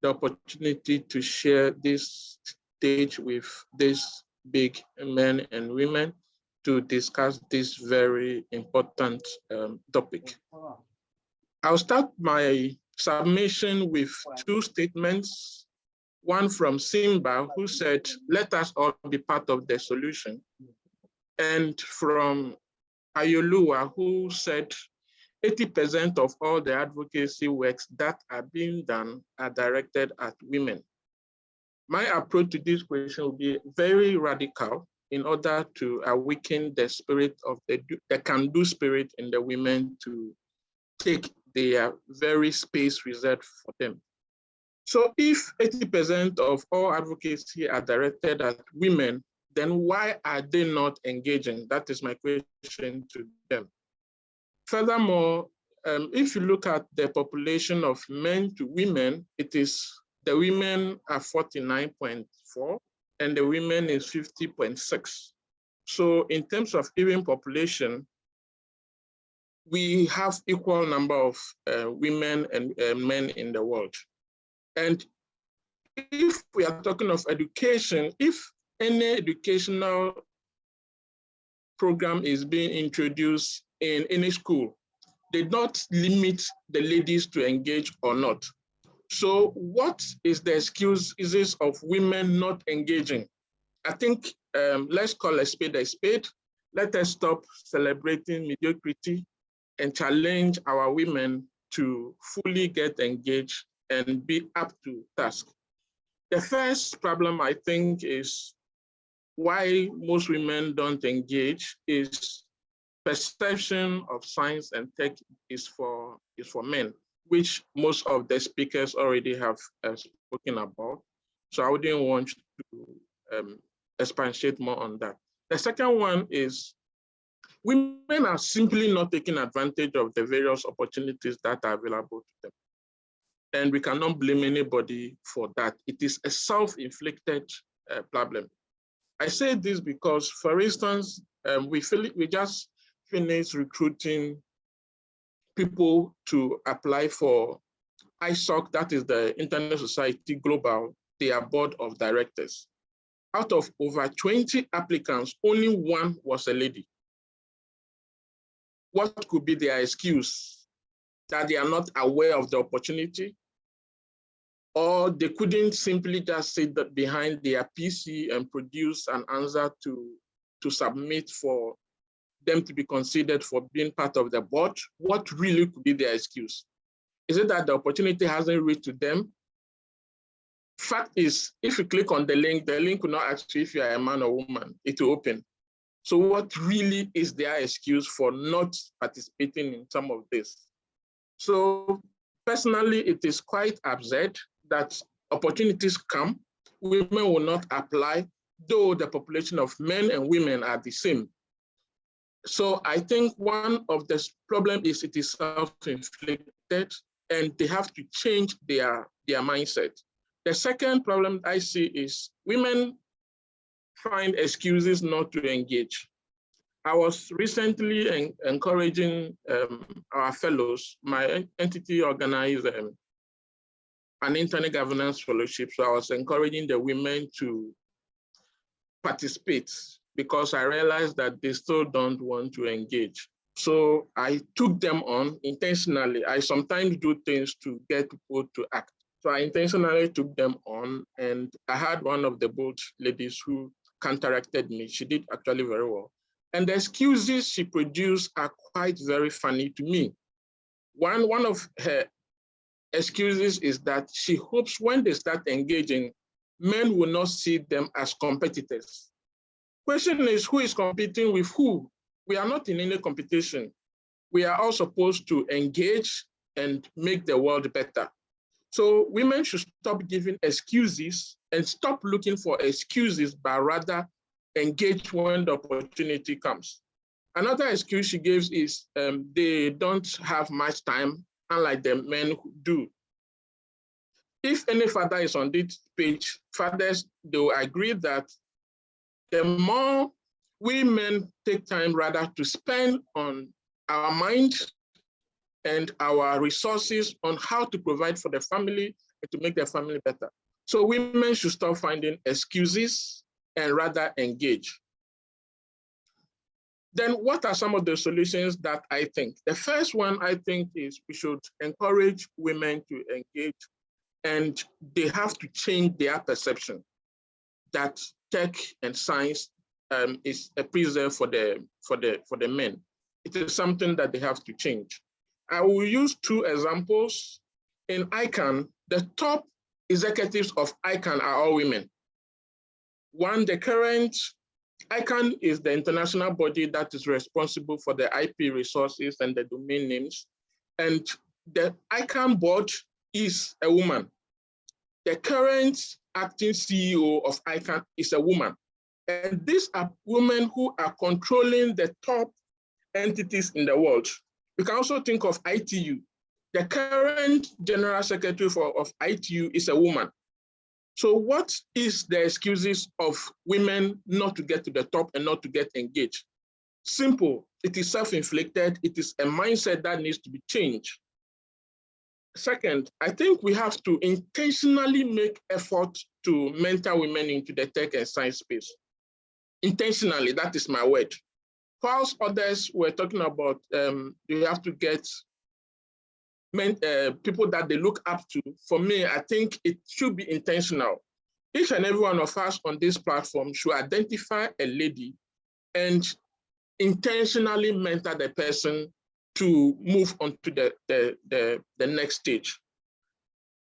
the opportunity to share this stage with these big men and women to discuss this very important topic. I'll start my submission with 2 statements. One from Simba, who said, let us all be part of the solution. And from Ayolua, who said, 80% of all the advocacy works that are being done are directed at women. My approach to this question will be very radical in order to awaken the spirit of the can-do spirit in the women to take their very space reserved for them. So if 80% of all advocacy are directed at women, then why are they not engaging? That is my question to them. Furthermore, if you look at the population of men to women, it is the women are 49.4 and the women is 50.6. So in terms of even population, we have equal number of women and men in the world. And if we are talking of education, if any educational program is being introduced in any school, they don't limit the ladies to engage or not. So what is the excuses of women not engaging? I think let's call a spade a spade. Let us stop celebrating mediocrity and challenge our women to fully get engaged and be up to task. The first problem, I think, is why most women don't engage is perception of science and tech is for men, which most of the speakers already have spoken about. So I wouldn't want to expatiate more on that. The second one is women are simply not taking advantage of the various opportunities that are available to them. And we cannot blame anybody for that. It is a self-inflicted problem. I say this because, for instance, we just finished recruiting people to apply for ISOC, that is the Internet Society Global, their board of directors. Out of over 20 applicants, only one was a lady. What could be their excuse? That they are not aware of the opportunity? Or they couldn't simply just sit behind their PC and produce an answer to submit for them to be considered for being part of the board? What really could be their excuse? Is it that the opportunity hasn't reached to them? Fact is, if you click on the link will not ask you if you are a man or woman, it will open. So what really is their excuse for not participating in some of this? So personally, it is quite absurd that opportunities come, women will not apply, though the population of men and women are the same. So I think one of the problems is it is self-inflicted and they have to change their mindset. The second problem I see is women find excuses not to engage. I was recently encouraging our fellows. My entity organized an internet governance fellowship. So I was encouraging the women to participate because I realized that they still don't want to engage. So I took them on intentionally. I sometimes do things to get people to act. So I intentionally took them on, and I had one of the bold ladies who counteracted me. She did actually very well. And the excuses she produced are quite very funny to me. One of her excuses is that she hopes when they start engaging, men will not see them as competitors. Question is, who is competing with who? We are not in any competition. We are all supposed to engage and make the world better. So women should stop giving excuses and stop looking for excuses, but rather engage when the opportunity comes. Another excuse she gives is they don't have much time, unlike the men who do. If any father is on this page, fathers, they will agree that the more women take time rather to spend on our mind and our resources on how to provide for the family and to make their family better. So women should stop finding excuses and rather engage. Then what are some of the solutions that I think? The first one I think is we should encourage women to engage, and they have to change their perception that tech and science is a preserve for the men. It is something that they have to change. I will use two examples. In ICANN, the top executives of ICANN are all women. One, the current ICANN is the international body that is responsible for the IP resources and the domain names. And the ICANN board is a woman. The current acting CEO of ICANN is a woman. And these are women who are controlling the top entities in the world. We can also think of ITU. The current general secretary of ITU is a woman. So what is the excuses of women not to get to the top and not to get engaged? Simple, it is self-inflicted. It is a mindset that needs to be changed. Second, I think we have to intentionally make effort to mentor women into the tech and science space. Intentionally, that is my word. Whilst others were talking about you have to get people that they look up to, for me, I think it should be intentional. Each and every one of us on this platform should identify a lady and intentionally mentor the person to move on to the next stage.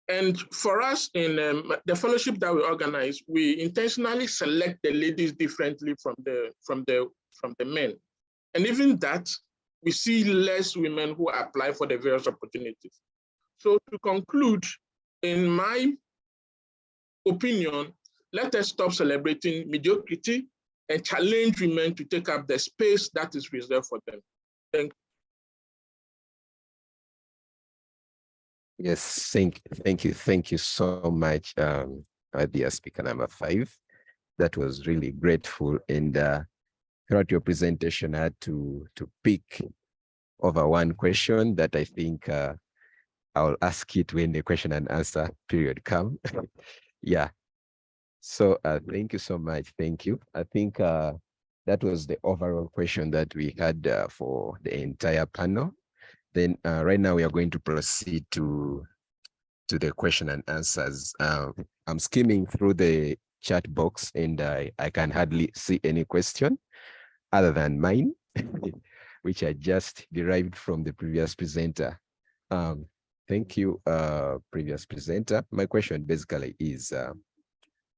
And for us in the fellowship that we organize, we intentionally select the ladies differently from the men. And even that, we see less women who apply for the various opportunities. So to conclude, in my opinion, let us stop celebrating mediocrity and challenge women to take up the space that is reserved for them. Thank you. Yes, thank you so much, dear speaker number 5. That was really grateful. And throughout your presentation, I had to pick over one question that I think I'll ask it when the question and answer period come. Yeah. So thank you so much. Thank you. I think that was the overall question that we had for the entire panel. Then right now we are going to proceed to the question and answers. I'm skimming through the chat box and I can hardly see any question other than mine, which I just derived from the previous presenter. Thank you, previous presenter. My question basically is,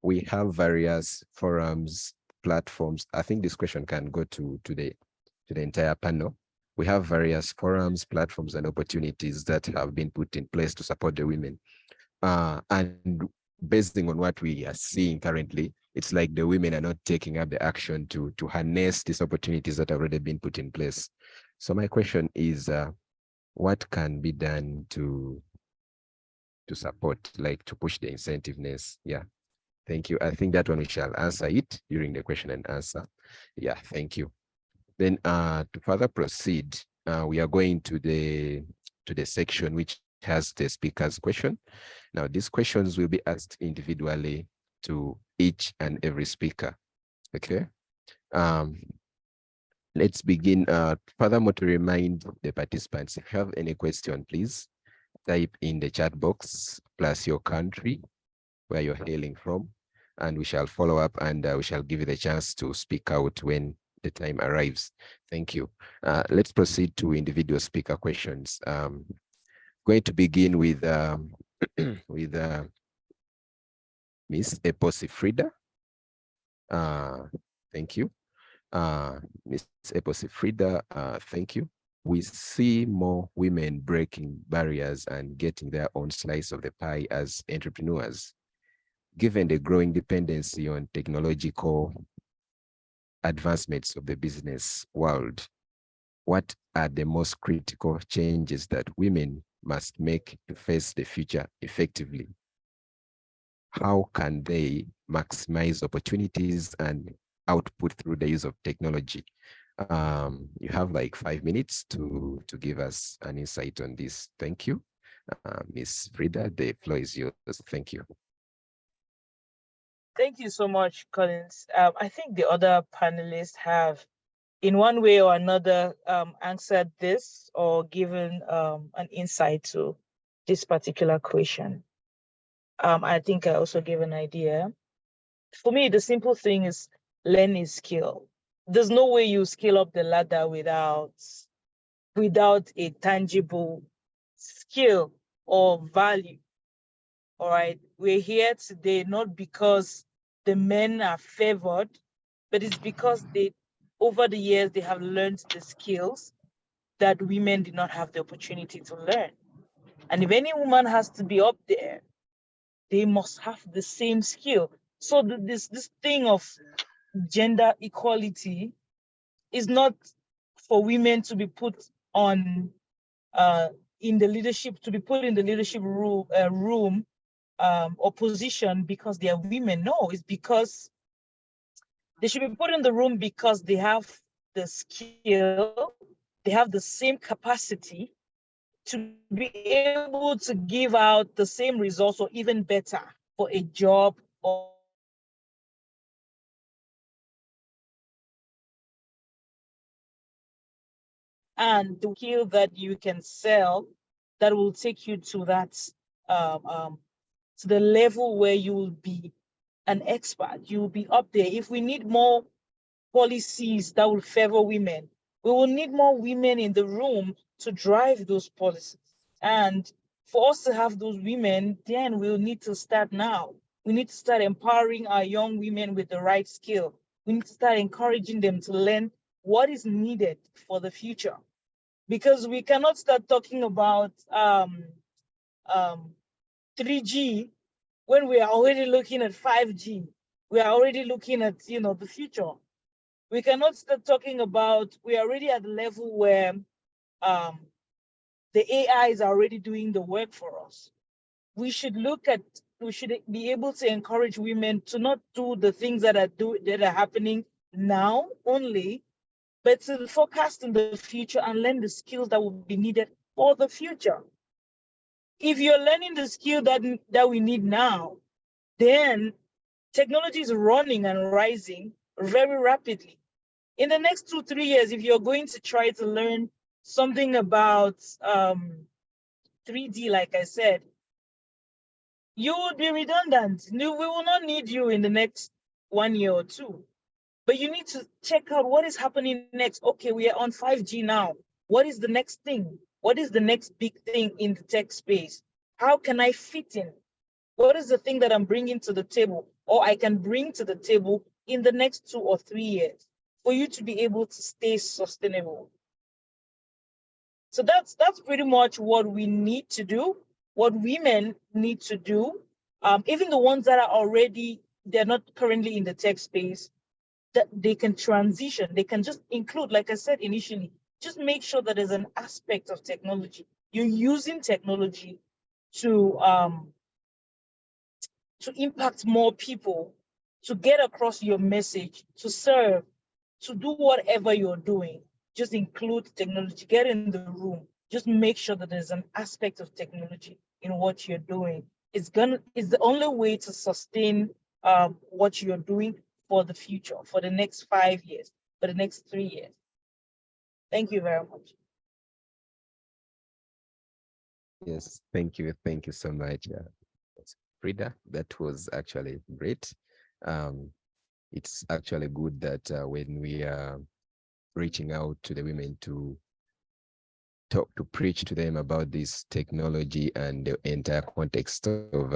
we have various forums, platforms. I think this question can go to the entire panel. We have various forums, platforms, and opportunities that have been put in place to support the women. And based on what we are seeing currently, it's like the women are not taking up the action to harness these opportunities that have already been put in place. So my question is, what can be done to support, like to push the incentiveness? Yeah. Thank you. I think that one we shall answer it during the question and answer. Yeah, thank you. Then to further proceed, we are going to the section which has the speaker's question. Now, these questions will be asked individually to each and every speaker. Okay. Let's begin. Furthermore, to remind the participants, if you have any question, please type in the chat box plus your country where you're hailing from, and we shall follow up and we shall give you the chance to speak out when the time arrives. Thank you. Let's proceed to individual speaker questions. Going to begin with with Miss Eposi Frida. Thank you. Miss Eposi Frida, thank you. We see more women breaking barriers and getting their own slice of the pie as entrepreneurs. Given the growing dependency on technological advancements of the business world, what are the most critical changes that women must make to face the future effectively? How can they maximize opportunities and output through the use of technology? You have like 5 minutes to give us an insight on this. Thank you. Ms. Frida, the floor is yours. Thank you. Thank you so much, Collins. I think the other panelists have, in one way or another, answered this or given an insight to this particular question. I think I also gave an idea. For me, the simple thing is learn a skill. There's no way you scale up the ladder without a tangible skill or value. All right, we're here today not because the men are favored, but it's because over the years, they have learned the skills that women did not have the opportunity to learn. And if any woman has to be up there, they must have the same skill. So this thing of gender equality is not for women to be put on in the leadership room or position because they are women. No, it's because they should be put in the room because they have the skill, they have the same capacity to be able to give out the same results or even better for a job or and the skill that you can sell that will take you to that to the level where you will be an expert. You will be up there. If we need more policies that will favor women, we will need more women in the room to drive those policies. And for us to have those women, then we'll need to start now. We need to start empowering our young women with the right skill. We need to start encouraging them to learn what is needed for the future. Because we cannot start talking about 3G when we are already looking at 5G. We are already looking at, the future. We cannot start talking about, we are already at the level where the AI is already doing the work for us. We should be able to encourage women to not do the things that are happening now only, but to forecast in the future and learn the skills that will be needed for the future. If you're learning the skill that we need now, then technology is running and rising very rapidly. In the next 2-3 years, if you're going to try to learn something about 3D, like I said, you would be redundant. We will not need you in the next 1 year or 2. But you need to check out what is happening next. Okay, we are on 5G now. What is the next thing? What is the next big thing in the tech space? How can I fit in? What is the thing that I'm bringing to the table, or I can bring to the table in the next 2 or 3 years for you to be able to stay sustainable? So that's pretty much what we need to do, what women need to do. Even the ones that are they're not currently in the tech space, that they can transition. They can just include, like I said initially, just make sure that there's an aspect of technology. You're using technology to impact more people, to get across your message, to serve, to do whatever you're doing. Just include technology, get in the room. Just make sure that there's an aspect of technology in what you're doing. It's the only way to sustain what you're doing for the future, for the next 5 years, for the next 3 years. Thank you very much. Yes, thank you so much, Frida. That was actually great. It's actually good that when we are reaching out to the women to preach to them about this technology and the entire context of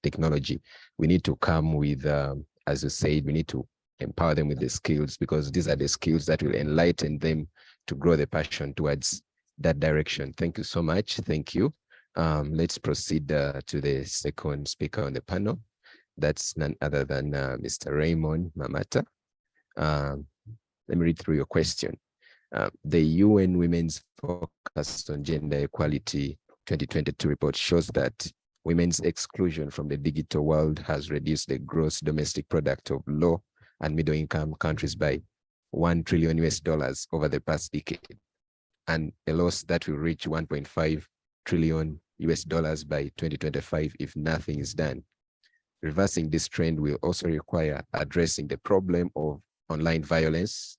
technology, we need to come with, as you said, we need to empower them with the skills, because these are the skills that will enlighten them to grow the passion towards that direction. Thank you so much. Thank you. Let's proceed to the second speaker on the panel. That's none other than Mr. Raymond Mamata. Let me read through your question. The UN Women's Focus on Gender Equality 2022 report shows that women's exclusion from the digital world has reduced the gross domestic product of low and middle income countries by $1 trillion over the past decade, and a loss that will reach $1.5 trillion by 2025 if nothing is done. Reversing this trend will also require addressing the problem of online violence,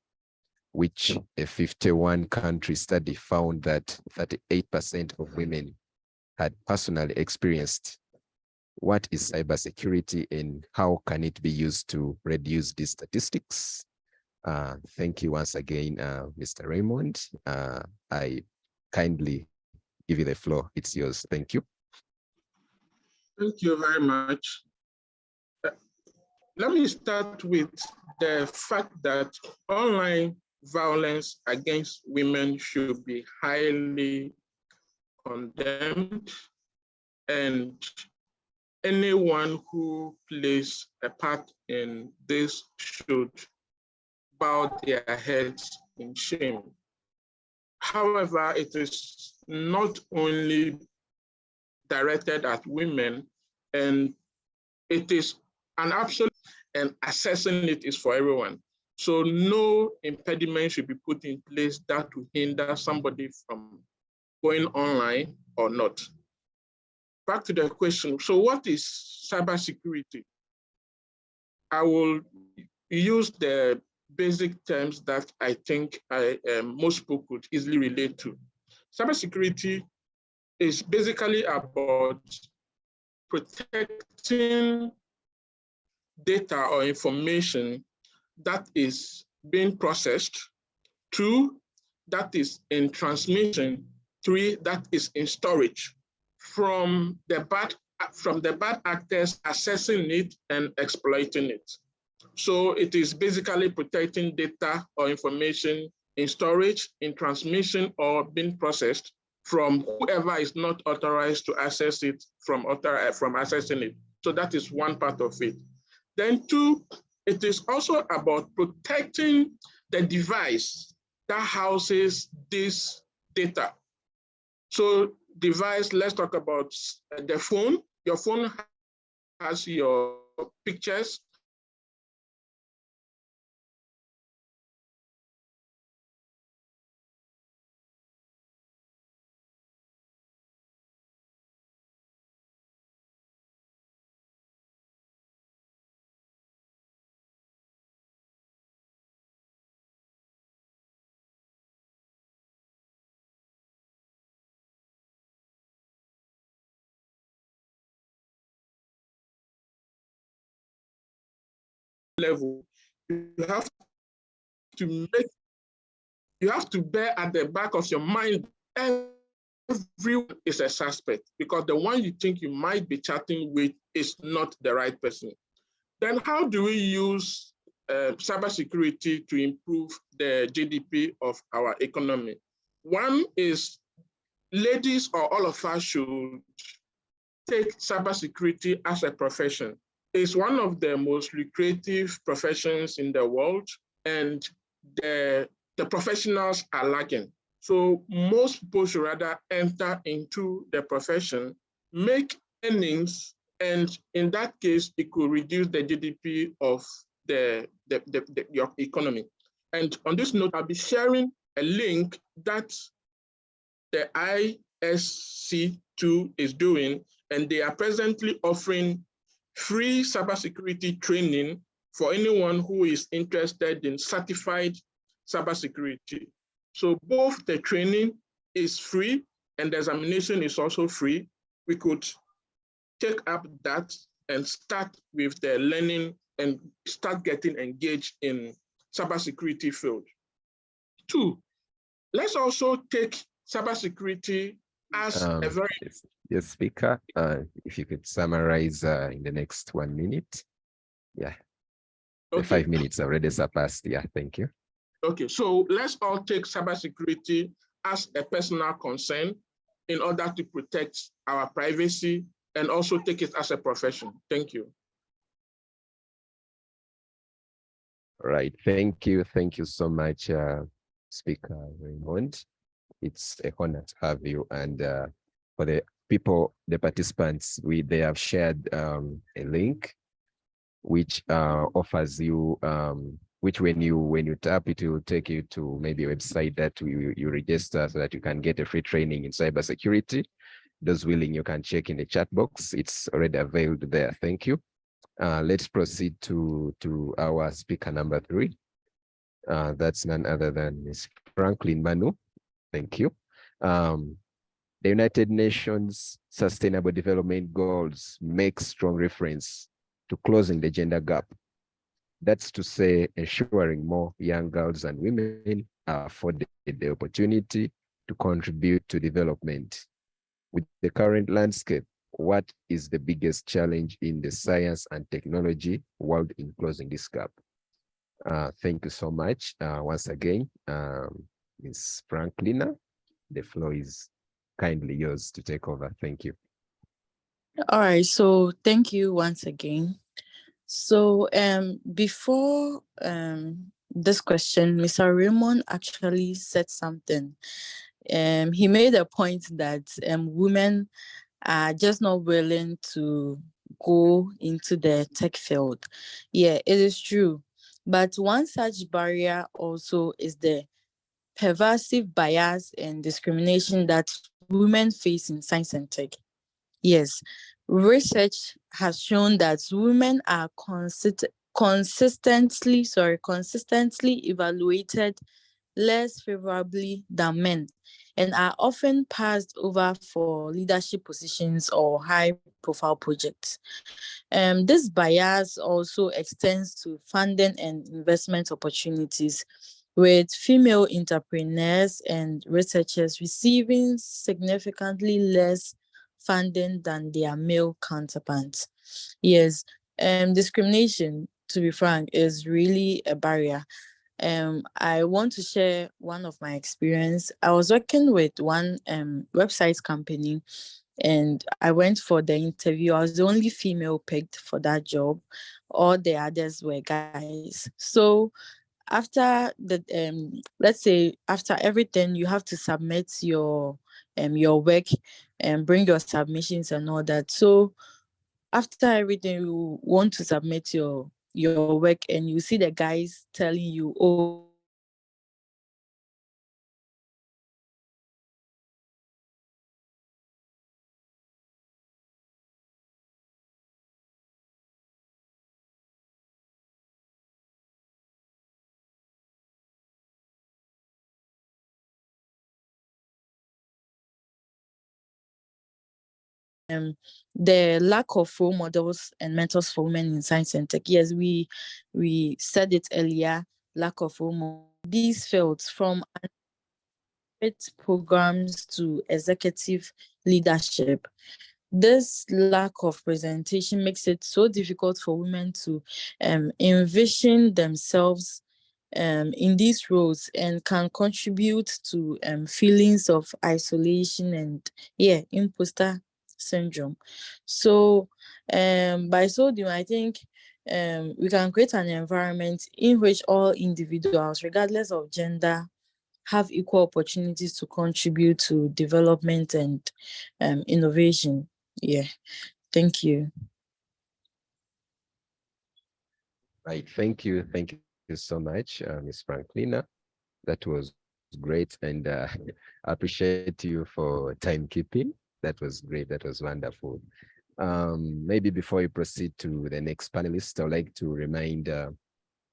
which a 51-country study found that 38% of women had personally experienced. What is cybersecurity and how can it be used to reduce these statistics? Thank you once again, Mr. Raymond. I kindly give you the floor. It's yours. Thank you. Thank you very much. Let me start with the fact that online violence against women should be highly condemned, and anyone who plays a part in this should bow their heads in shame. However, it is not only directed at women, and it is an absolute, and assessing it is for everyone. So no impediment should be put in place that will hinder somebody from going online or not. Back to the question, so what is cybersecurity? I will use the basic terms that I think most people could easily relate to. Cybersecurity is basically about protecting data or information that is being processed. 2, that is in transmission. 3, that is in storage from the bad actors accessing it and exploiting it. So it is basically protecting data or information in storage, in transmission, or being processed from whoever is not authorized to access it from accessing it. So that is one part of it. Then 2, it is also about protecting the device that houses this data. So device, let's talk about the phone. Your phone has your pictures, level. You have to bear at the back of your mind, everyone is a suspect, because the one you think you might be chatting with is not the right person. Then how do we use cybersecurity to improve the GDP of our economy? One is, ladies or all of us should take cybersecurity as a profession. It's one of the most lucrative professions in the world, and the professionals are lacking. So most people should rather enter into the profession, make earnings, and in that case, it could reduce the GDP of your economy. And on this note, I'll be sharing a link that the ISC2 is doing, and they are presently offering free cybersecurity training for anyone who is interested in certified cybersecurity. So both the training is free and the examination is also free. We could take up that and start with the learning and start getting engaged in cybersecurity field. 2, let's also take cybersecurity as a very... Yes, speaker, if you could summarize in the next 1 minute. Yeah, the 5 minutes already surpassed. Yeah, thank you. Okay, so let's all take cybersecurity as a personal concern in order to protect our privacy, and also take it as a profession. Thank you. All right, thank you. Thank you so much, Speaker Raymond. It's a honor to have you. And for the people, the participants, they have shared a link which offers you, which when you tap it, will take you to maybe a website that you register so that you can get a free training in cybersecurity. Those willing, you can check in the chat box. It's already available there. Thank you. Let's proceed to our speaker number 3. That's none other than Ms. Franklin Manu. Thank you. The United Nations Sustainable Development Goals make strong reference to closing the gender gap. That's to say, ensuring more young girls and women are afforded the opportunity to contribute to development. With the current landscape, what is the biggest challenge in the science and technology world in closing this gap? Thank you so much. Once again, Ms. Franklina, the floor is kindly yours to take over. Thank you. All right, so thank you once again. So before this question, Mr. Raymond actually said something. He made a point that women are just not willing to go into the tech field. Yeah, it is true. But one such barrier also is the pervasive bias and discrimination that women face in science and tech. Yes, research has shown that women are consistently evaluated less favorably than men. and are often passed over for leadership positions or high-profile projects. This bias also extends to funding and investment opportunities, with female entrepreneurs and researchers receiving significantly less funding than their male counterparts. Yes, discrimination, to be frank, is really a barrier. I want to share one of my experience. I was working with one website company, and I went for the interview. I was the only female picked for that job. All the others were guys. So after the let's say after everything, you have to submit your work and bring your submissions and all that. So after everything, you want to submit your work, and you see the guys telling you, oh, the lack of role models and mentors for women in science and tech. Yes, we said it earlier, lack of role models. These fields, from programs to executive leadership, this lack of presentation makes it so difficult for women to envision themselves in these roles, and can contribute to feelings of isolation and imposter syndrome. So by so doing, I think we can create an environment in which all individuals, regardless of gender, have equal opportunities to contribute to development and innovation. Yeah, thank you. Right, thank you so much, Ms. Franklina. That was great, and I appreciate you for timekeeping. That was great, that was wonderful. Maybe before we proceed to the next panelist, I'd like to remind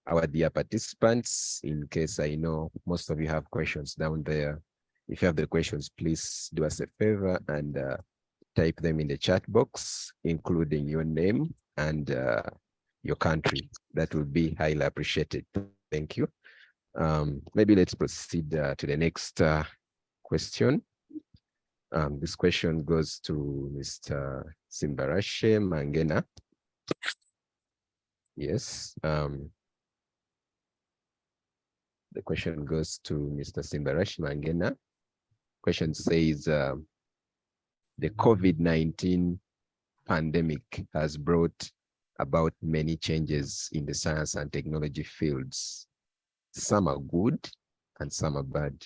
our dear participants, in case I know most of you have questions down there. If you have the questions, please do us a favor and type them in the chat box, including your name and your country. That will be highly appreciated. Thank you. Maybe let's proceed to the next question. This question goes to Mr. Simbarashe Mangena. Yes. The question goes to Mr. Simbarashe Mangena. Question says, the COVID-19 pandemic has brought about many changes in the science and technology fields. Some are good and some are bad.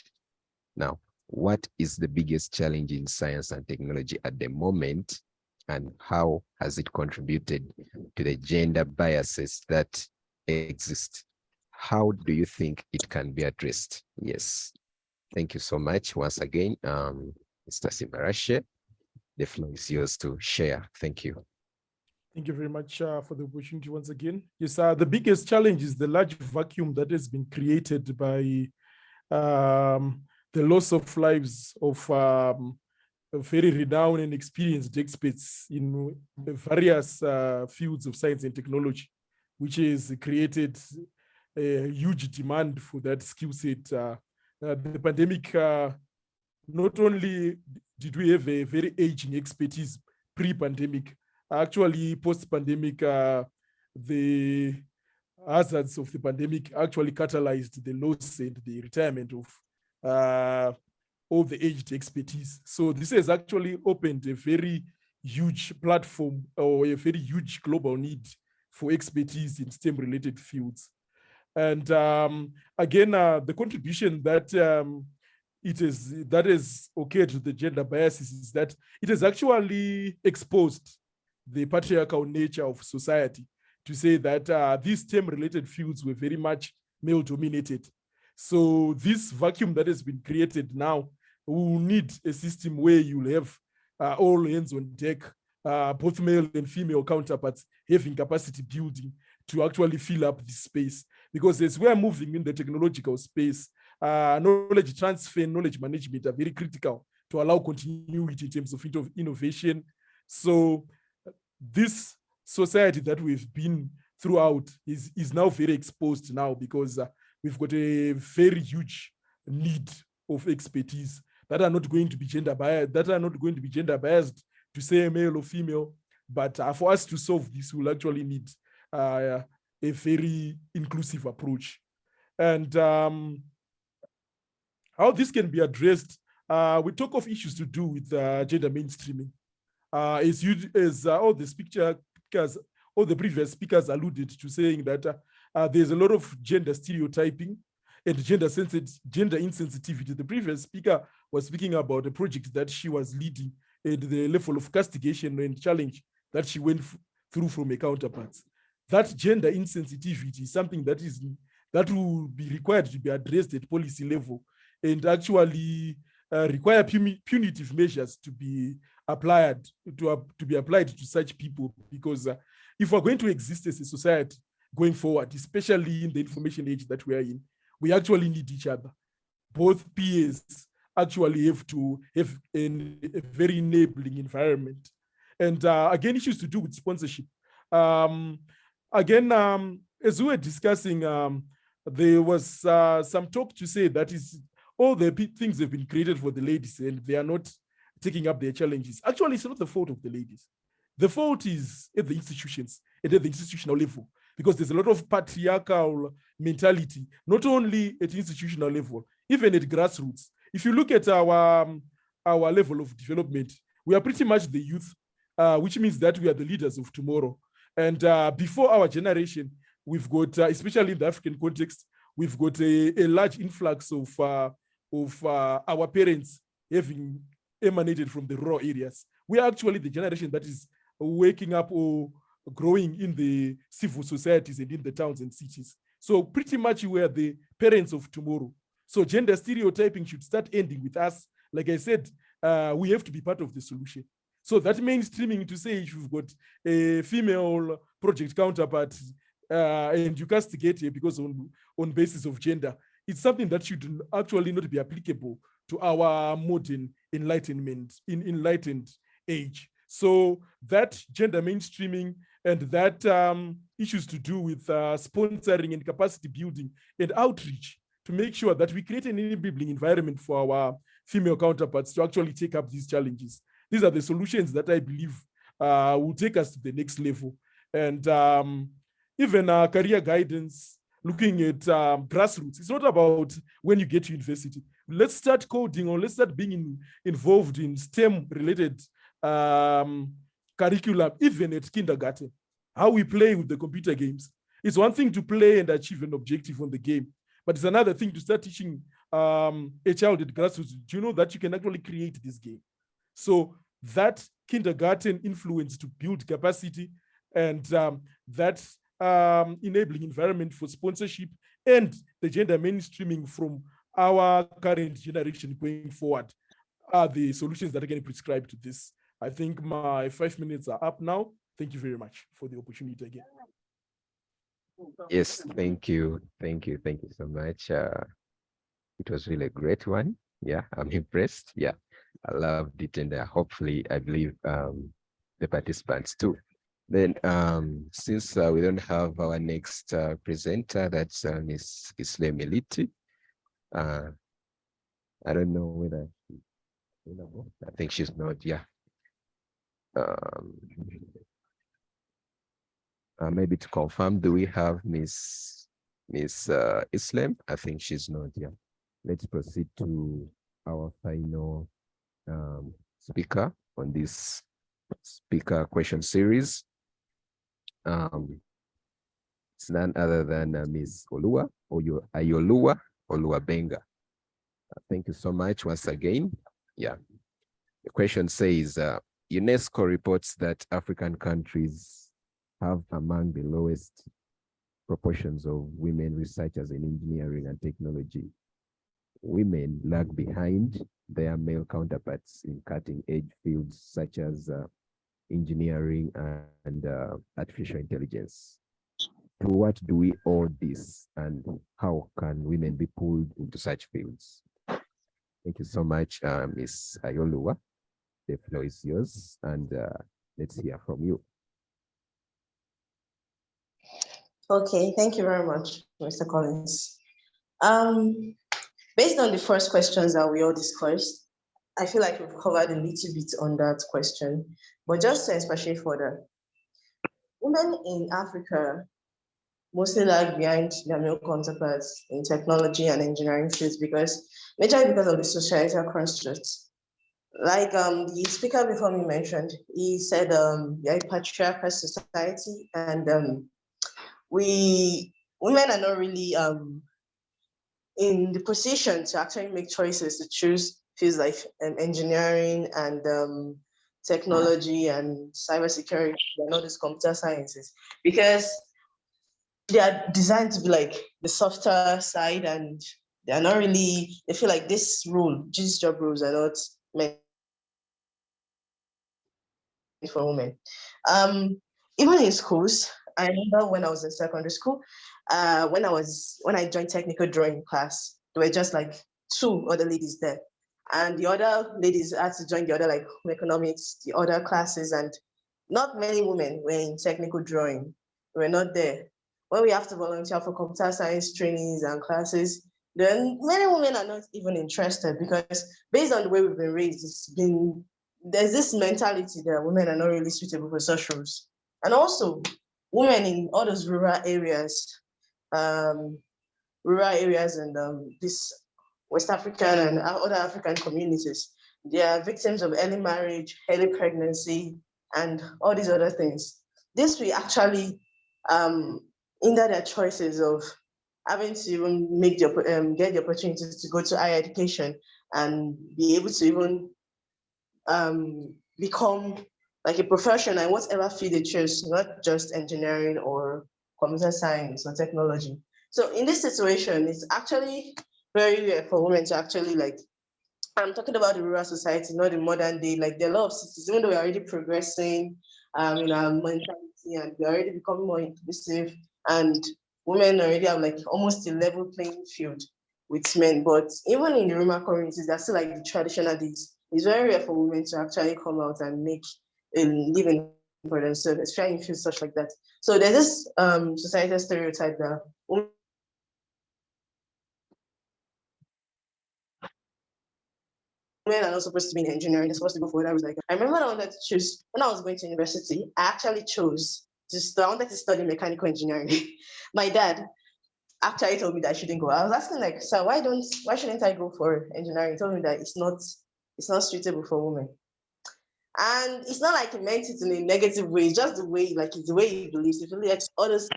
Now, what is the biggest challenge in science and technology at the moment, and how has it contributed to the gender biases that exist? How do you think it can be addressed? Yes. Thank you so much once again, Mr. Simbarashe. The floor is yours to share. Thank you. Thank you very much for the opportunity once again. Yes, the biggest challenge is the large vacuum that has been created by the loss of lives of very renowned and experienced experts in various fields of science and technology, which has created a huge demand for that skill set. The pandemic, not only did we have a very aging expertise pre-pandemic, actually post-pandemic, the hazards of the pandemic actually catalyzed the loss and the retirement of all the aged expertise. So this has actually opened a very huge platform, or a very huge global need for expertise in STEM-related fields. And again, the contribution that that has occurred to the gender biases is that it has actually exposed the patriarchal nature of society, to say that these STEM-related fields were very much male-dominated. So this vacuum that has been created now will need a system where you'll have all hands on deck, both male and female counterparts having capacity building to actually fill up this space. Because as we're moving in the technological space, knowledge transfer, knowledge management are very critical to allow continuity in terms of innovation. So this society that we've been throughout is now very exposed now, because we've got a very huge need of expertise that are not going to be gender biased, to say male or female. But for us to solve this, we'll actually need a very inclusive approach. And how this can be addressed, we talk of issues to do with gender mainstreaming. As all the previous speakers alluded to, saying that there's a lot of gender stereotyping and gender insensitivity. The previous speaker was speaking about a project that she was leading and the level of castigation and challenge that she went through from her counterparts. That gender insensitivity is something that will be required to be addressed at policy level, and actually require punitive measures to be applied to such people. Because if we're going to exist as a society going forward, especially in the information age that we are in, we actually need each other. Both peers actually have to have a very enabling environment. And again, issues to do with sponsorship. As we were discussing, there was some talk to say that is all the things have been created for the ladies and they are not taking up their challenges. Actually, it's not the fault of the ladies. The fault is at the institutions, at the institutional level, because there's a lot of patriarchal mentality, not only at institutional level, even at grassroots. If you look at our level of development, we are pretty much the youth, which means that we are the leaders of tomorrow. And before our generation, we've got, especially in the African context, we've got a large influx of our parents having emanated from the rural areas. We are actually the generation that is waking up or growing in the civil societies and in the towns and cities. So pretty much we are the parents of tomorrow. So gender stereotyping should start ending with us. Like I said, we have to be part of the solution. So that mainstreaming, to say if you've got a female project counterpart and you castigate her because on basis of gender, it's something that should actually not be applicable to our modern enlightened age. So that gender mainstreaming and that issues to do with sponsoring and capacity building and outreach to make sure that we create an enabling environment for our female counterparts to actually take up these challenges. These are the solutions that I believe will take us to the next level. And even career guidance, looking at grassroots. It's not about when you get to university. Let's start coding, or let's start being involved in STEM-related curriculum, even at kindergarten. How we play with the computer games. It's one thing to play and achieve an objective on the game, but it's another thing to start teaching a child at grassroots. Do you know that you can actually create this game? So that kindergarten influence to build capacity and that enabling environment for sponsorship and the gender mainstreaming from our current generation going forward are the solutions that are going to prescribe to this. I think my 5 minutes are up now. Thank you very much for the opportunity again. Yes, thank you so much. It was really a great one. Yeah, I'm impressed. Yeah, I loved it, and hopefully I believe the participants too. Then since we don't have our next presenter, that's Ms. Islem Eliti. I don't know whether she's available. I think she's not. Yeah. Maybe to confirm, do we have Miss Islam? I think she's not. Yeah. Let's proceed to our final speaker on this speaker question series. It's none other than Ms. Ayolua Oluwabenga. Thank you so much once again. Yeah. The question says, UNESCO reports that African countries have among the lowest proportions of women researchers in engineering and technology. Women lag behind their male counterparts in cutting-edge fields such as engineering and artificial intelligence. to what do we owe this, and how can women be pulled into such fields? Thank you so much, Ms. Ayoluwa. The floor is yours, and let's hear from you. Okay, thank you very much, Mr. Collins. Based on the first questions that we all discussed, I feel like we've covered a little bit on that question, but just to especially further, women in Africa mostly lag behind their male counterparts in technology and engineering fields majorly because of the societal constructs. Like the speaker before me mentioned, he said we are a patriarchal society, and women are not really in the position to actually make choices to choose fields like engineering and technology and cybersecurity and all these computer sciences, because they are designed to be like the softer side, and they are not really, they feel like these job roles are not meant for women. Even in schools, I remember when I was in secondary school, when I joined technical drawing class, there were just like 2 other ladies there. And the other ladies had to join the other like economics, the other classes, and not many women were in technical drawing. We were not there. When we have to volunteer for computer science trainings and classes, then many women are not even interested, because based on the way we've been raised, there's this mentality that women are not really suitable for such roles. And also, women in all those rural areas and this West African and other African communities, they are victims of early marriage, early pregnancy, and all these other things. This will actually hinder their choices of having to even get the opportunity to go to higher education and be able to even become like a professional in whatever field they choose, not just engineering or computer science or technology. So in this situation, it's actually very rare for women to actually I'm talking about the rural society, not the modern day. Like there are a lot of cities, even though we're already progressing in our mentality, and we're already becoming more inclusive, and women already have like almost a level playing field with men. But even in the rural communities, that's still like the traditional days. It's very rare for women to actually come out and make a living for themselves, especially in fields such like that. So there's this societal stereotype that women are not supposed to be in engineering, they're supposed to go for whatever. Like, I remember when I wanted to choose, when I was going to university, I actually chose I wanted to study mechanical engineering. My dad actually told me that I shouldn't go. I was asking like, sir, why shouldn't I go for engineering? He told me that it's not suitable for women. And it's not like he meant it in a negative way, it's just the way, like it's the way he believes. If he likes all those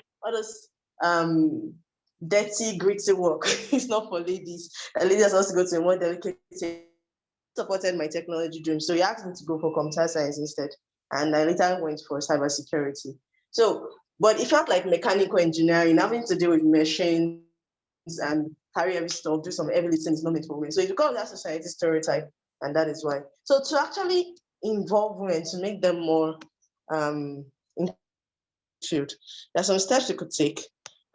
dirty, gritty work, it's not for ladies. And ladies are supposed to go to a more delicate. Supported my technology dream, so he asked me to go for computer science instead, and I later went for cybersecurity. So, but it felt like mechanical engineering, having to deal with machines and carry heavy stuff, do some heavy lifting is not meant for women. So it becomes that society stereotype, and that is why. So to actually involve women, to make them more in field, there's some steps you could take.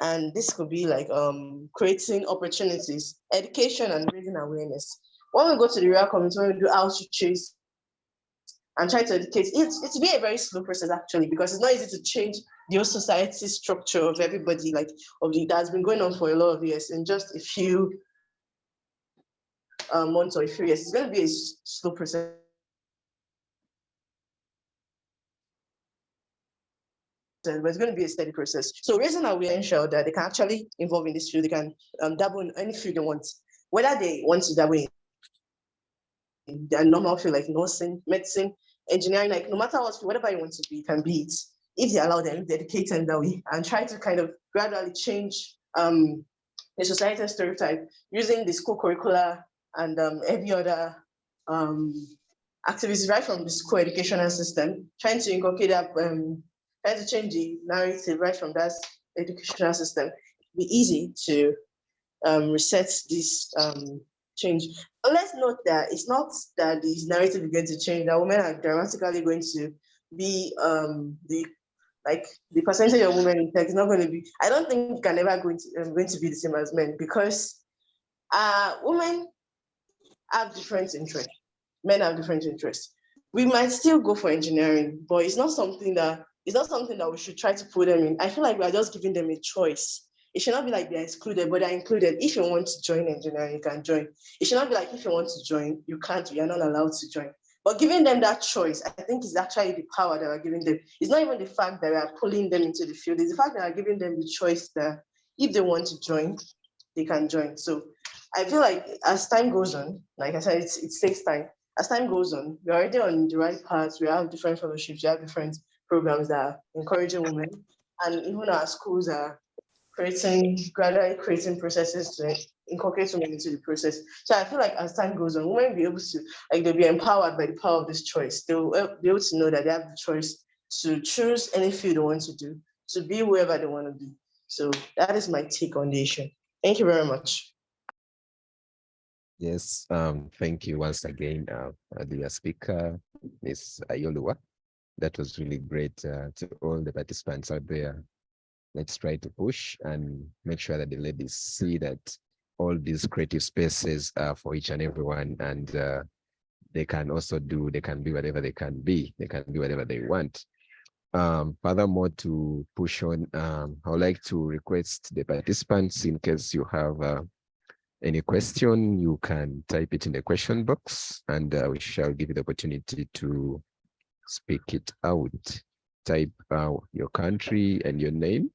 And this could be like creating opportunities, education, and raising awareness. When we go to the rural community, when we do outreaches and try to educate, it's be a very slow process actually, because it's not easy to change the whole society structure of everybody, like that's been going on for a lot of years in just a few months or a few years. It's going to be a slow process. But it's going to be a steady process. So raising awareness that they can actually involve in this field, they can dabble in any field they want, whether they want to dabble in their normal field like nursing, medicine, engineering, like no matter what, whatever you want to be, you can be it. If they allow them, dedicate them that way, and try to kind of gradually change the societal stereotype using the school curricula and every other activities right from the school educational system, trying to inculcate that, trying to change the narrative right from that educational system. It'd be easy to reset this change. But let's note that it's not that this narrative is going to change, that women are dramatically going to be the like the percentage of women in tech is not going to be, I don't think it can ever going to be the same as men, because women have different interests. Men have different interests. We might still go for engineering, but it's not something that we should try to put them in. I feel like we are just giving them a choice. It should not be like they're excluded, but they're included. If you want to join engineering, you can join. It should not be like if you want to join, you can't, you're not allowed to join. But giving them that choice, I think is actually the power that we're giving them. It's not even the fact that we are pulling them into the field. It's the fact that we're giving them the choice that if they want to join, they can join. So I feel like as time goes on, like I said, it takes time. As time goes on, we're already on the right path. We have different fellowships, we have different programs that are encouraging women. And even our schools are gradually creating processes to inculcate women into the process. So I feel like as time goes on, women will be able to, like, they'll be empowered by the power of this choice. They'll be able to know that they have the choice to choose any field they want to do, to be wherever they want to be. So that is my take on the issue. Thank you very much. Yes, thank you once again, dear speaker, Ms. Ayoluwa. That was really great. To all the participants out there, let's try to push and make sure that the ladies see that all these creative spaces are for each and everyone, and they can be whatever they can be. They can be whatever they want. Furthermore, to push on, I would like to request the participants, in case you have any question, you can type it in the question box, and we shall give you the opportunity to speak it out. Type your country and your name.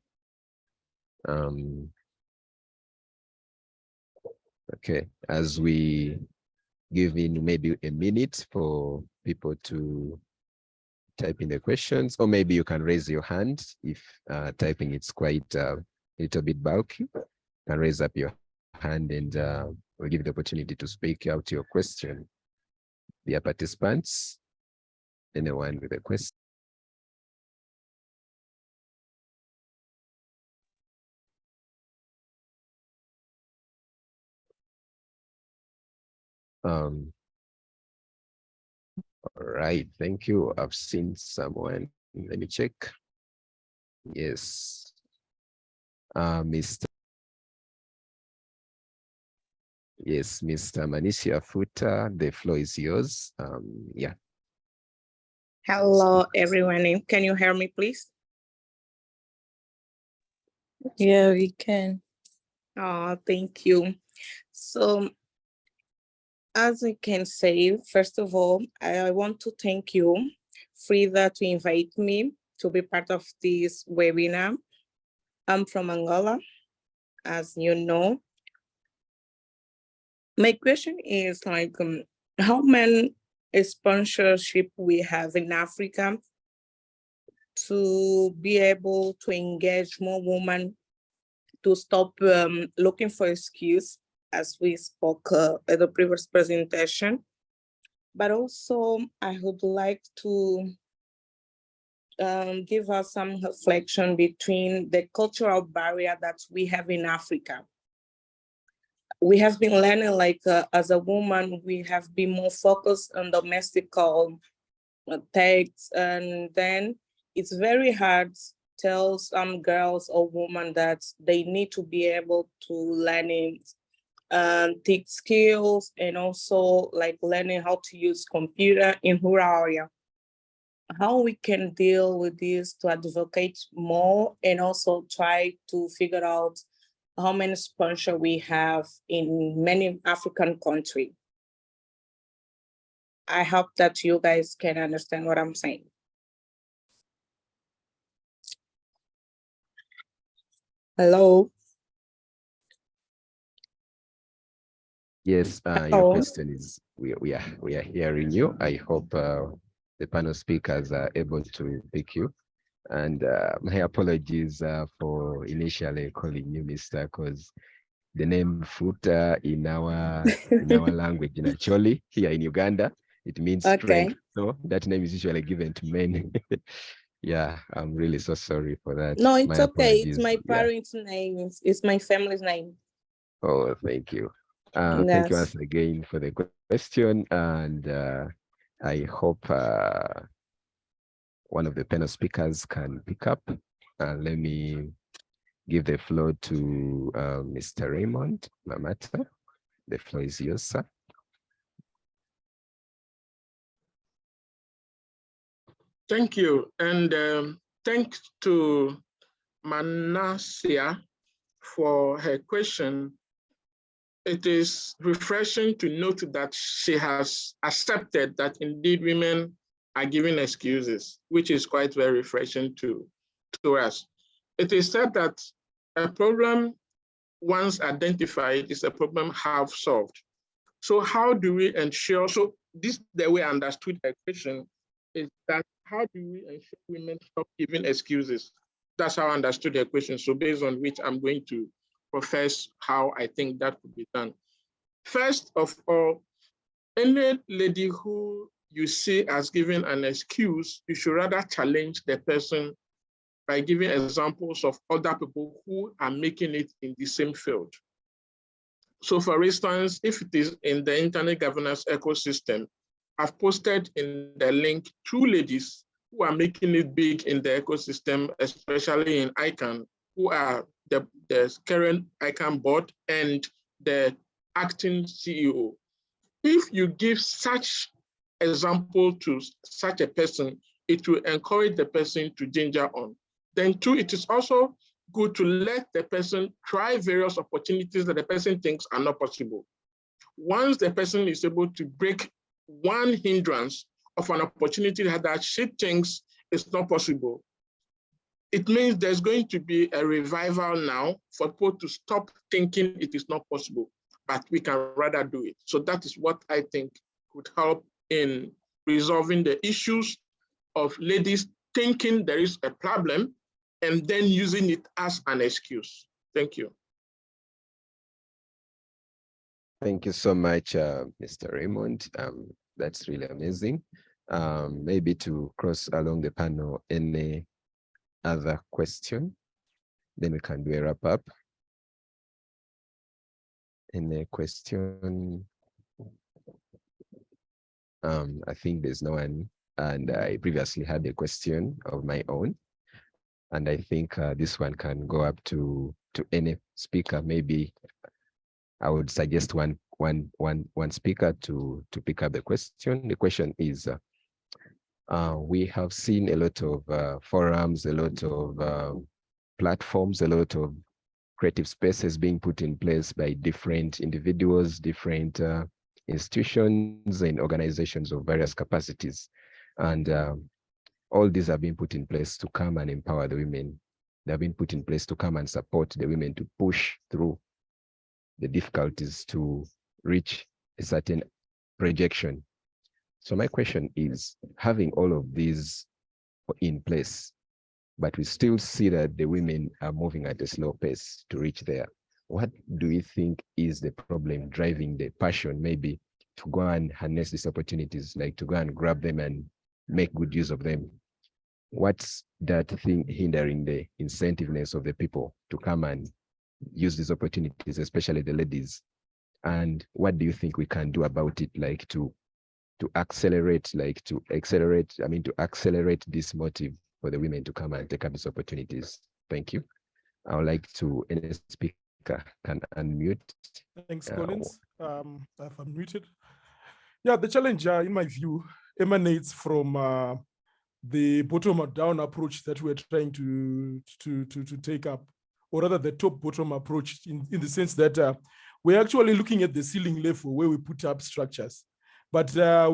Okay, as we give in maybe a minute for people to type in the questions, or maybe you can raise your hand if typing it's quite a little bit bulky. You can raise up your hand, and we'll give you the opportunity to speak out your question. Dear participants, anyone with a question? All right, thank you. I've seen someone. Let me check. Yes. Mr. Yes, Mr. Manisia Futa, the floor is yours. Yeah. Hello, everyone. Can you hear me, please? Yeah, we can. Oh, thank you. So, as I can say, first of all, I want to thank you, Frida, to invite me to be part of this webinar. I'm from Angola, as you know. My question is like, how many sponsorship we have in Africa to be able to engage more women to stop looking for skills, as we spoke at the previous presentation. But also, I would like to give us some reflection between the cultural barrier that we have in Africa. We have been learning, like as a woman, we have been more focused on domestic tasks, and then it's very hard to tell some girls or women that they need to be able to learn tech skills, and also like learning how to use computer in rural area. How we can deal with this to advocate more, and also try to figure out how many sponsors we have in many African countries. I hope that you guys can understand what I'm saying. Hello? Yes, your question is, we are hearing you. I hope the panel speakers are able to pick you. And my apologies for initially calling you Mr. because the name Futa in our language, in Acholi, here in Uganda, it means strength. So that name is usually given to men. Yeah, I'm really so sorry for that. No, it's okay. It's my parents' name. It's my family's name. Oh, thank you. Yes. Thank you once again for the question, and I hope one of the panel speakers can pick up. Let me give the floor to Mr. Raymond Mamata. The floor is yours, sir. Thank you. And thanks to Manasseh for her question. It is refreshing to note that she has accepted that indeed women are giving excuses, which is quite very refreshing to us. It is said that a problem once identified is a problem half solved. So how do we ensure, so this the way I understood her question is that how do we ensure women stop giving excuses? That's how I understood her question. So based on which I'm going to profess how I think that could be done. First of all, any lady who you see as giving an excuse, you should rather challenge the person by giving examples of other people who are making it in the same field. So for instance, if it is in the internet governance ecosystem, I've posted in the link 2 ladies who are making it big in the ecosystem, especially in ICANN, who are the current ICANN board and the acting CEO. If you give such example to such a person, it will encourage the person to ginger on. Then 2, it is also good to let the person try various opportunities that the person thinks are not possible. Once the person is able to break one hindrance of an opportunity that she thinks is not possible, it means there's going to be a revival now for people to stop thinking it is not possible, but we can rather do it. So that is what I think could help in resolving the issues of ladies thinking there is a problem and then using it as an excuse. Thank you. Thank you so much, Mr. Raymond. That's really amazing. Maybe to cross along the panel, any other question? Then we can do a wrap up. Any question? I think there's no one, and I previously had a question of my own, and I think this one can go up to any speaker. Maybe I would suggest one speaker to pick up the question. The question is, we have seen a lot of forums, a lot of platforms, a lot of creative spaces being put in place by different individuals, different institutions and organizations of various capacities. And all these have been put in place to come and empower the women. They have been put in place to come and support the women to push through the difficulties to reach a certain projection. So my question is, having all of these in place, but we still see that the women are moving at a slow pace to reach there. What do you think is the problem driving the passion maybe to go and harness these opportunities, like to go and grab them and make good use of them? What's that thing hindering the incentiveness of the people to come and use these opportunities, especially the ladies? And what do you think we can do about it, like to accelerate this motive for the women to come and take up these opportunities? Thank you. I would like to, any speaker can unmute. Thanks, Collins. I've unmuted. Yeah, the challenge, in my view, emanates from the bottom-down approach that we're trying to take up, or rather the top-bottom approach, in the sense that we're actually looking at the ceiling level where we put up structures. But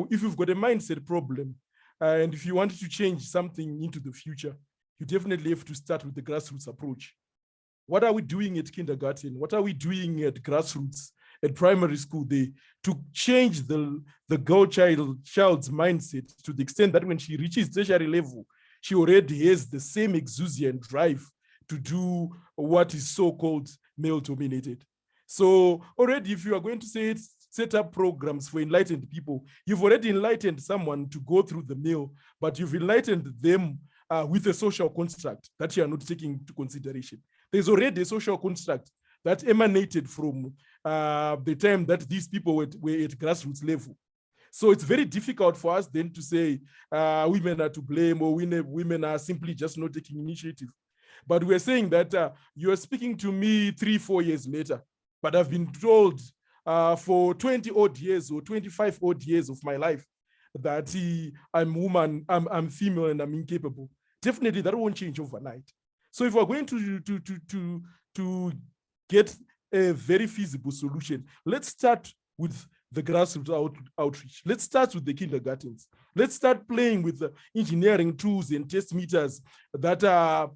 if you've got a mindset problem, and if you want to change something into the future, you definitely have to start with the grassroots approach. What are we doing at kindergarten? What are we doing at grassroots, at primary school there, to change the girl child's mindset to the extent that when she reaches tertiary level, she already has the same exuberance and drive to do what is so-called male-dominated. So already, if you are going to say set up programs for enlightened people, you've already enlightened someone to go through the mill, but you've enlightened them with a social construct that you are not taking into consideration. There's already a social construct that emanated from the time that these people were at grassroots level. So it's very difficult for us then to say women are to blame, or women are simply just not taking initiative. But we're saying that you are speaking to me 3-4 years later, but I've been told for 20 odd years or 25 odd years of my life that I'm woman, I'm female, and I'm incapable. Definitely that won't change overnight. So if we're going to get a very feasible solution, let's start with the grassroots outreach. Let's start with the kindergartens. Let's start playing with the engineering tools and test meters that are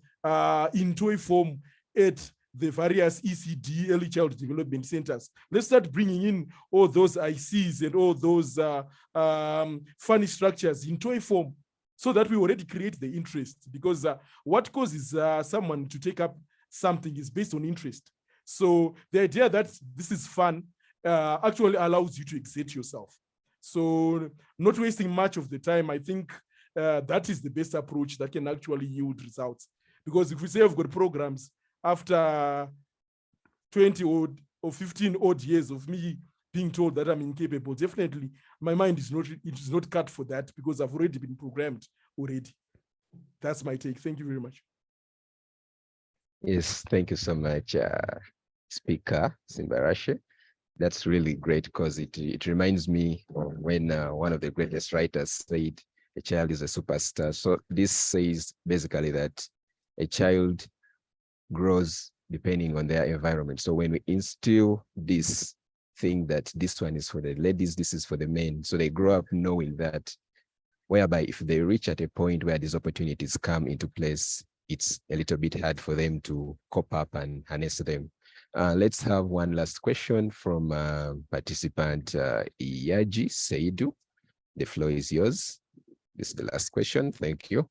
in toy form at the various ECD, early child development centers. Let's start bringing in all those ICs and all those funny structures in toy form, so that we already create the interest, because what causes someone to take up something is based on interest. So the idea that this is fun actually allows you to exert yourself. So not wasting much of the time, I think that is the best approach that can actually yield results. Because if we say I've got programs after 20 or 15 odd years of me being told that I'm incapable, definitely my mind is not cut for that, because I've already been programmed already. That's my take. Thank you very much. Yes, thank you so much, Speaker Simbarashe. That's really great, because it reminds me of when one of the greatest writers said, a child is a superstar. So this says basically that a child grows depending on their environment. So when we instill this thing that this one is for the ladies, this is for the men, so they grow up knowing that, whereby if they reach at a point where these opportunities come into place, it's a little bit hard for them to cope up and harness them. Let's have one last question from participant Iyaji Seidu. The floor is yours. This is the last question. Thank you.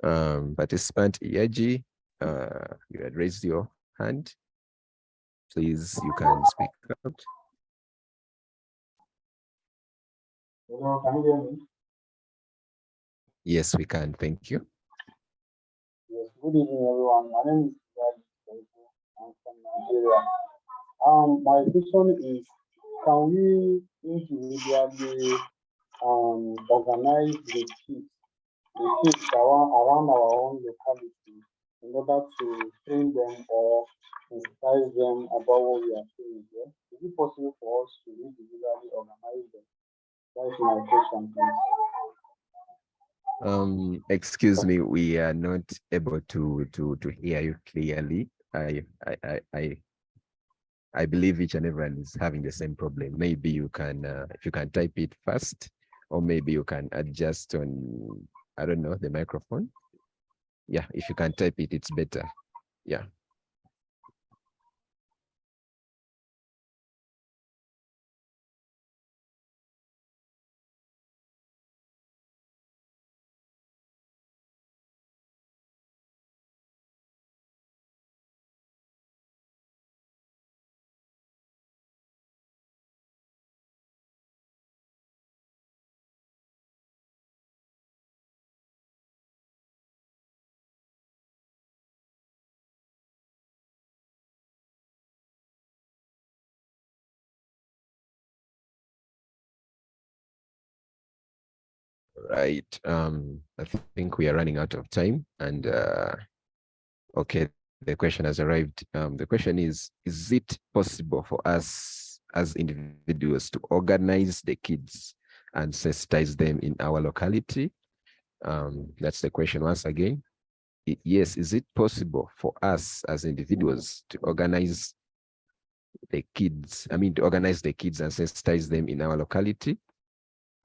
Participant Iyaji, you had raised your hand. Please, you can speak out. Hello, can you hear me? Yes, we can. Thank you. Yes, good evening, everyone. My name is Iyaji. I'm from Nigeria. My question is, can we individually organize the kids around our own locality in order to train them or sensitize them about what we are doing here? Is it possible for us to individually organize them? That's my question, please. Excuse me, we are not able to hear you clearly. I believe each and everyone is having the same problem. Maybe you can, if you can type it first, or maybe you can adjust on, I don't know, the microphone. Yeah, if you can type it, it's better. Yeah. Right. I think we are running out of time, and okay, the question has arrived. The question is it possible for us as individuals to organize the kids and sensitize them in our locality? That's the question once again. Yes, is it possible for us as individuals to organize the kids? I mean, to organize the kids and sensitize them in our locality?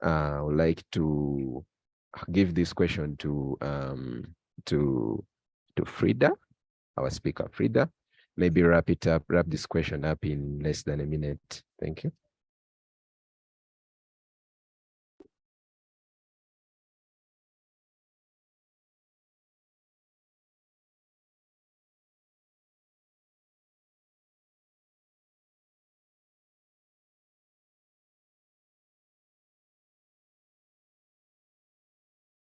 I would like to give this question to Frida, our speaker. Frida, maybe wrap this question up in less than a minute. Thank you.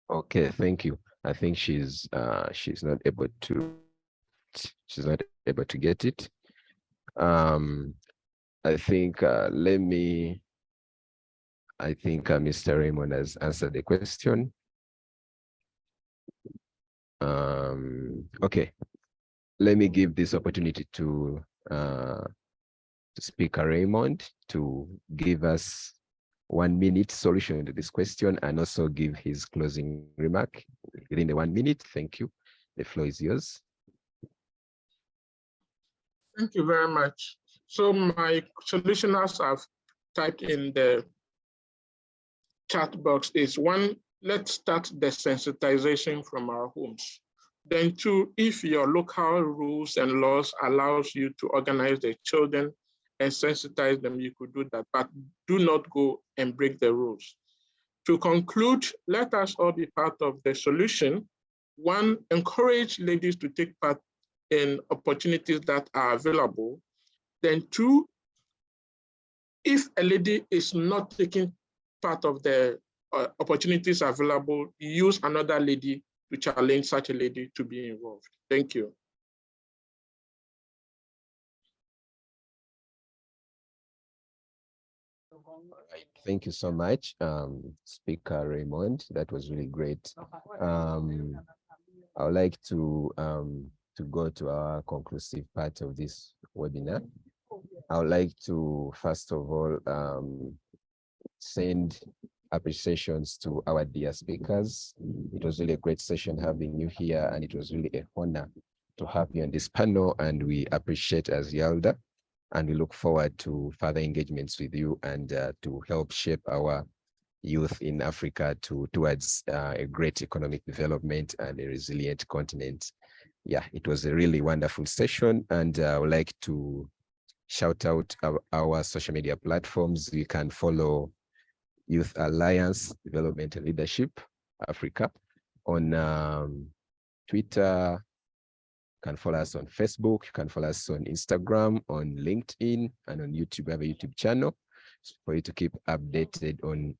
Okay, thank you. I think she's not able to get it. I think Mr. Raymond has answered the question. Okay, let me give this opportunity to Speaker Raymond to give us 1 minute solution to this question and also give his closing remark within the 1 minute. Thank you. The floor is yours. Thank you very much. So my solutioners have typed in the chat box is 1, let's start the sensitization from our homes. Then 2, if your local rules and laws allows you to organize the children and sensitize them, you could do that, but do not go and break the rules. To conclude, let us all be part of the solution. 1, encourage ladies to take part in opportunities that are available. Then 2, if a lady is not taking part of the opportunities available, use another lady to challenge such a lady to be involved. Thank you. Right. Thank you so much, Speaker Raymond. That was really great. I would like to go to our conclusive part of this webinar. I would like to, first of all, send appreciations to our dear speakers. It was really a great session having you here, and it was really an honor to have you on this panel, and we appreciate as YALDA, and we look forward to further engagements with you and to help shape our youth in Africa towards a great economic development and a resilient continent. Yeah, it was a really wonderful session, and I would like to shout out our social media platforms. You can follow Youth Alliance Development and Leadership Africa on Twitter. You can follow us on Facebook. You can follow us on Instagram, on LinkedIn, and on YouTube. We have a YouTube channel for you to keep updated on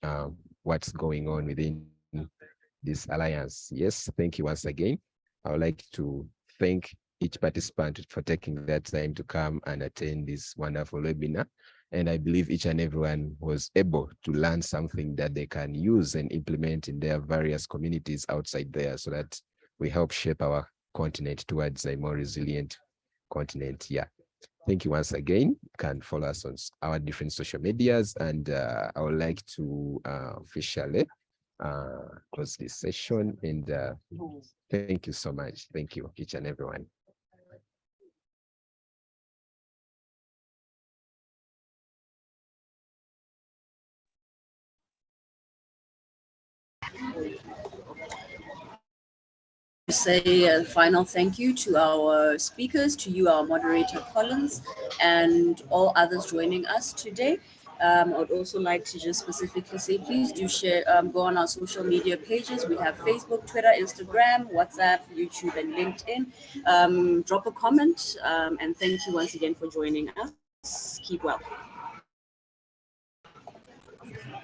what's going on within this alliance. Yes, thank you once again. I would like to thank each participant for taking that time to come and attend this wonderful webinar. And I believe each and everyone was able to learn something that they can use and implement in their various communities outside there, so that we help shape our continent towards a more resilient continent. Yeah. Thank you once again. You can follow us on our different social medias, and I would like to officially close this session. And thank you so much. Thank you, each and everyone. Say a final thank you to our speakers, to you, our moderator Collins, and all others joining us today. I would also like to just specifically say, please do share, go on our social media pages. We have Facebook, Twitter, Instagram, WhatsApp, YouTube, and LinkedIn. Drop a comment, and thank you once again for joining us. Keep well.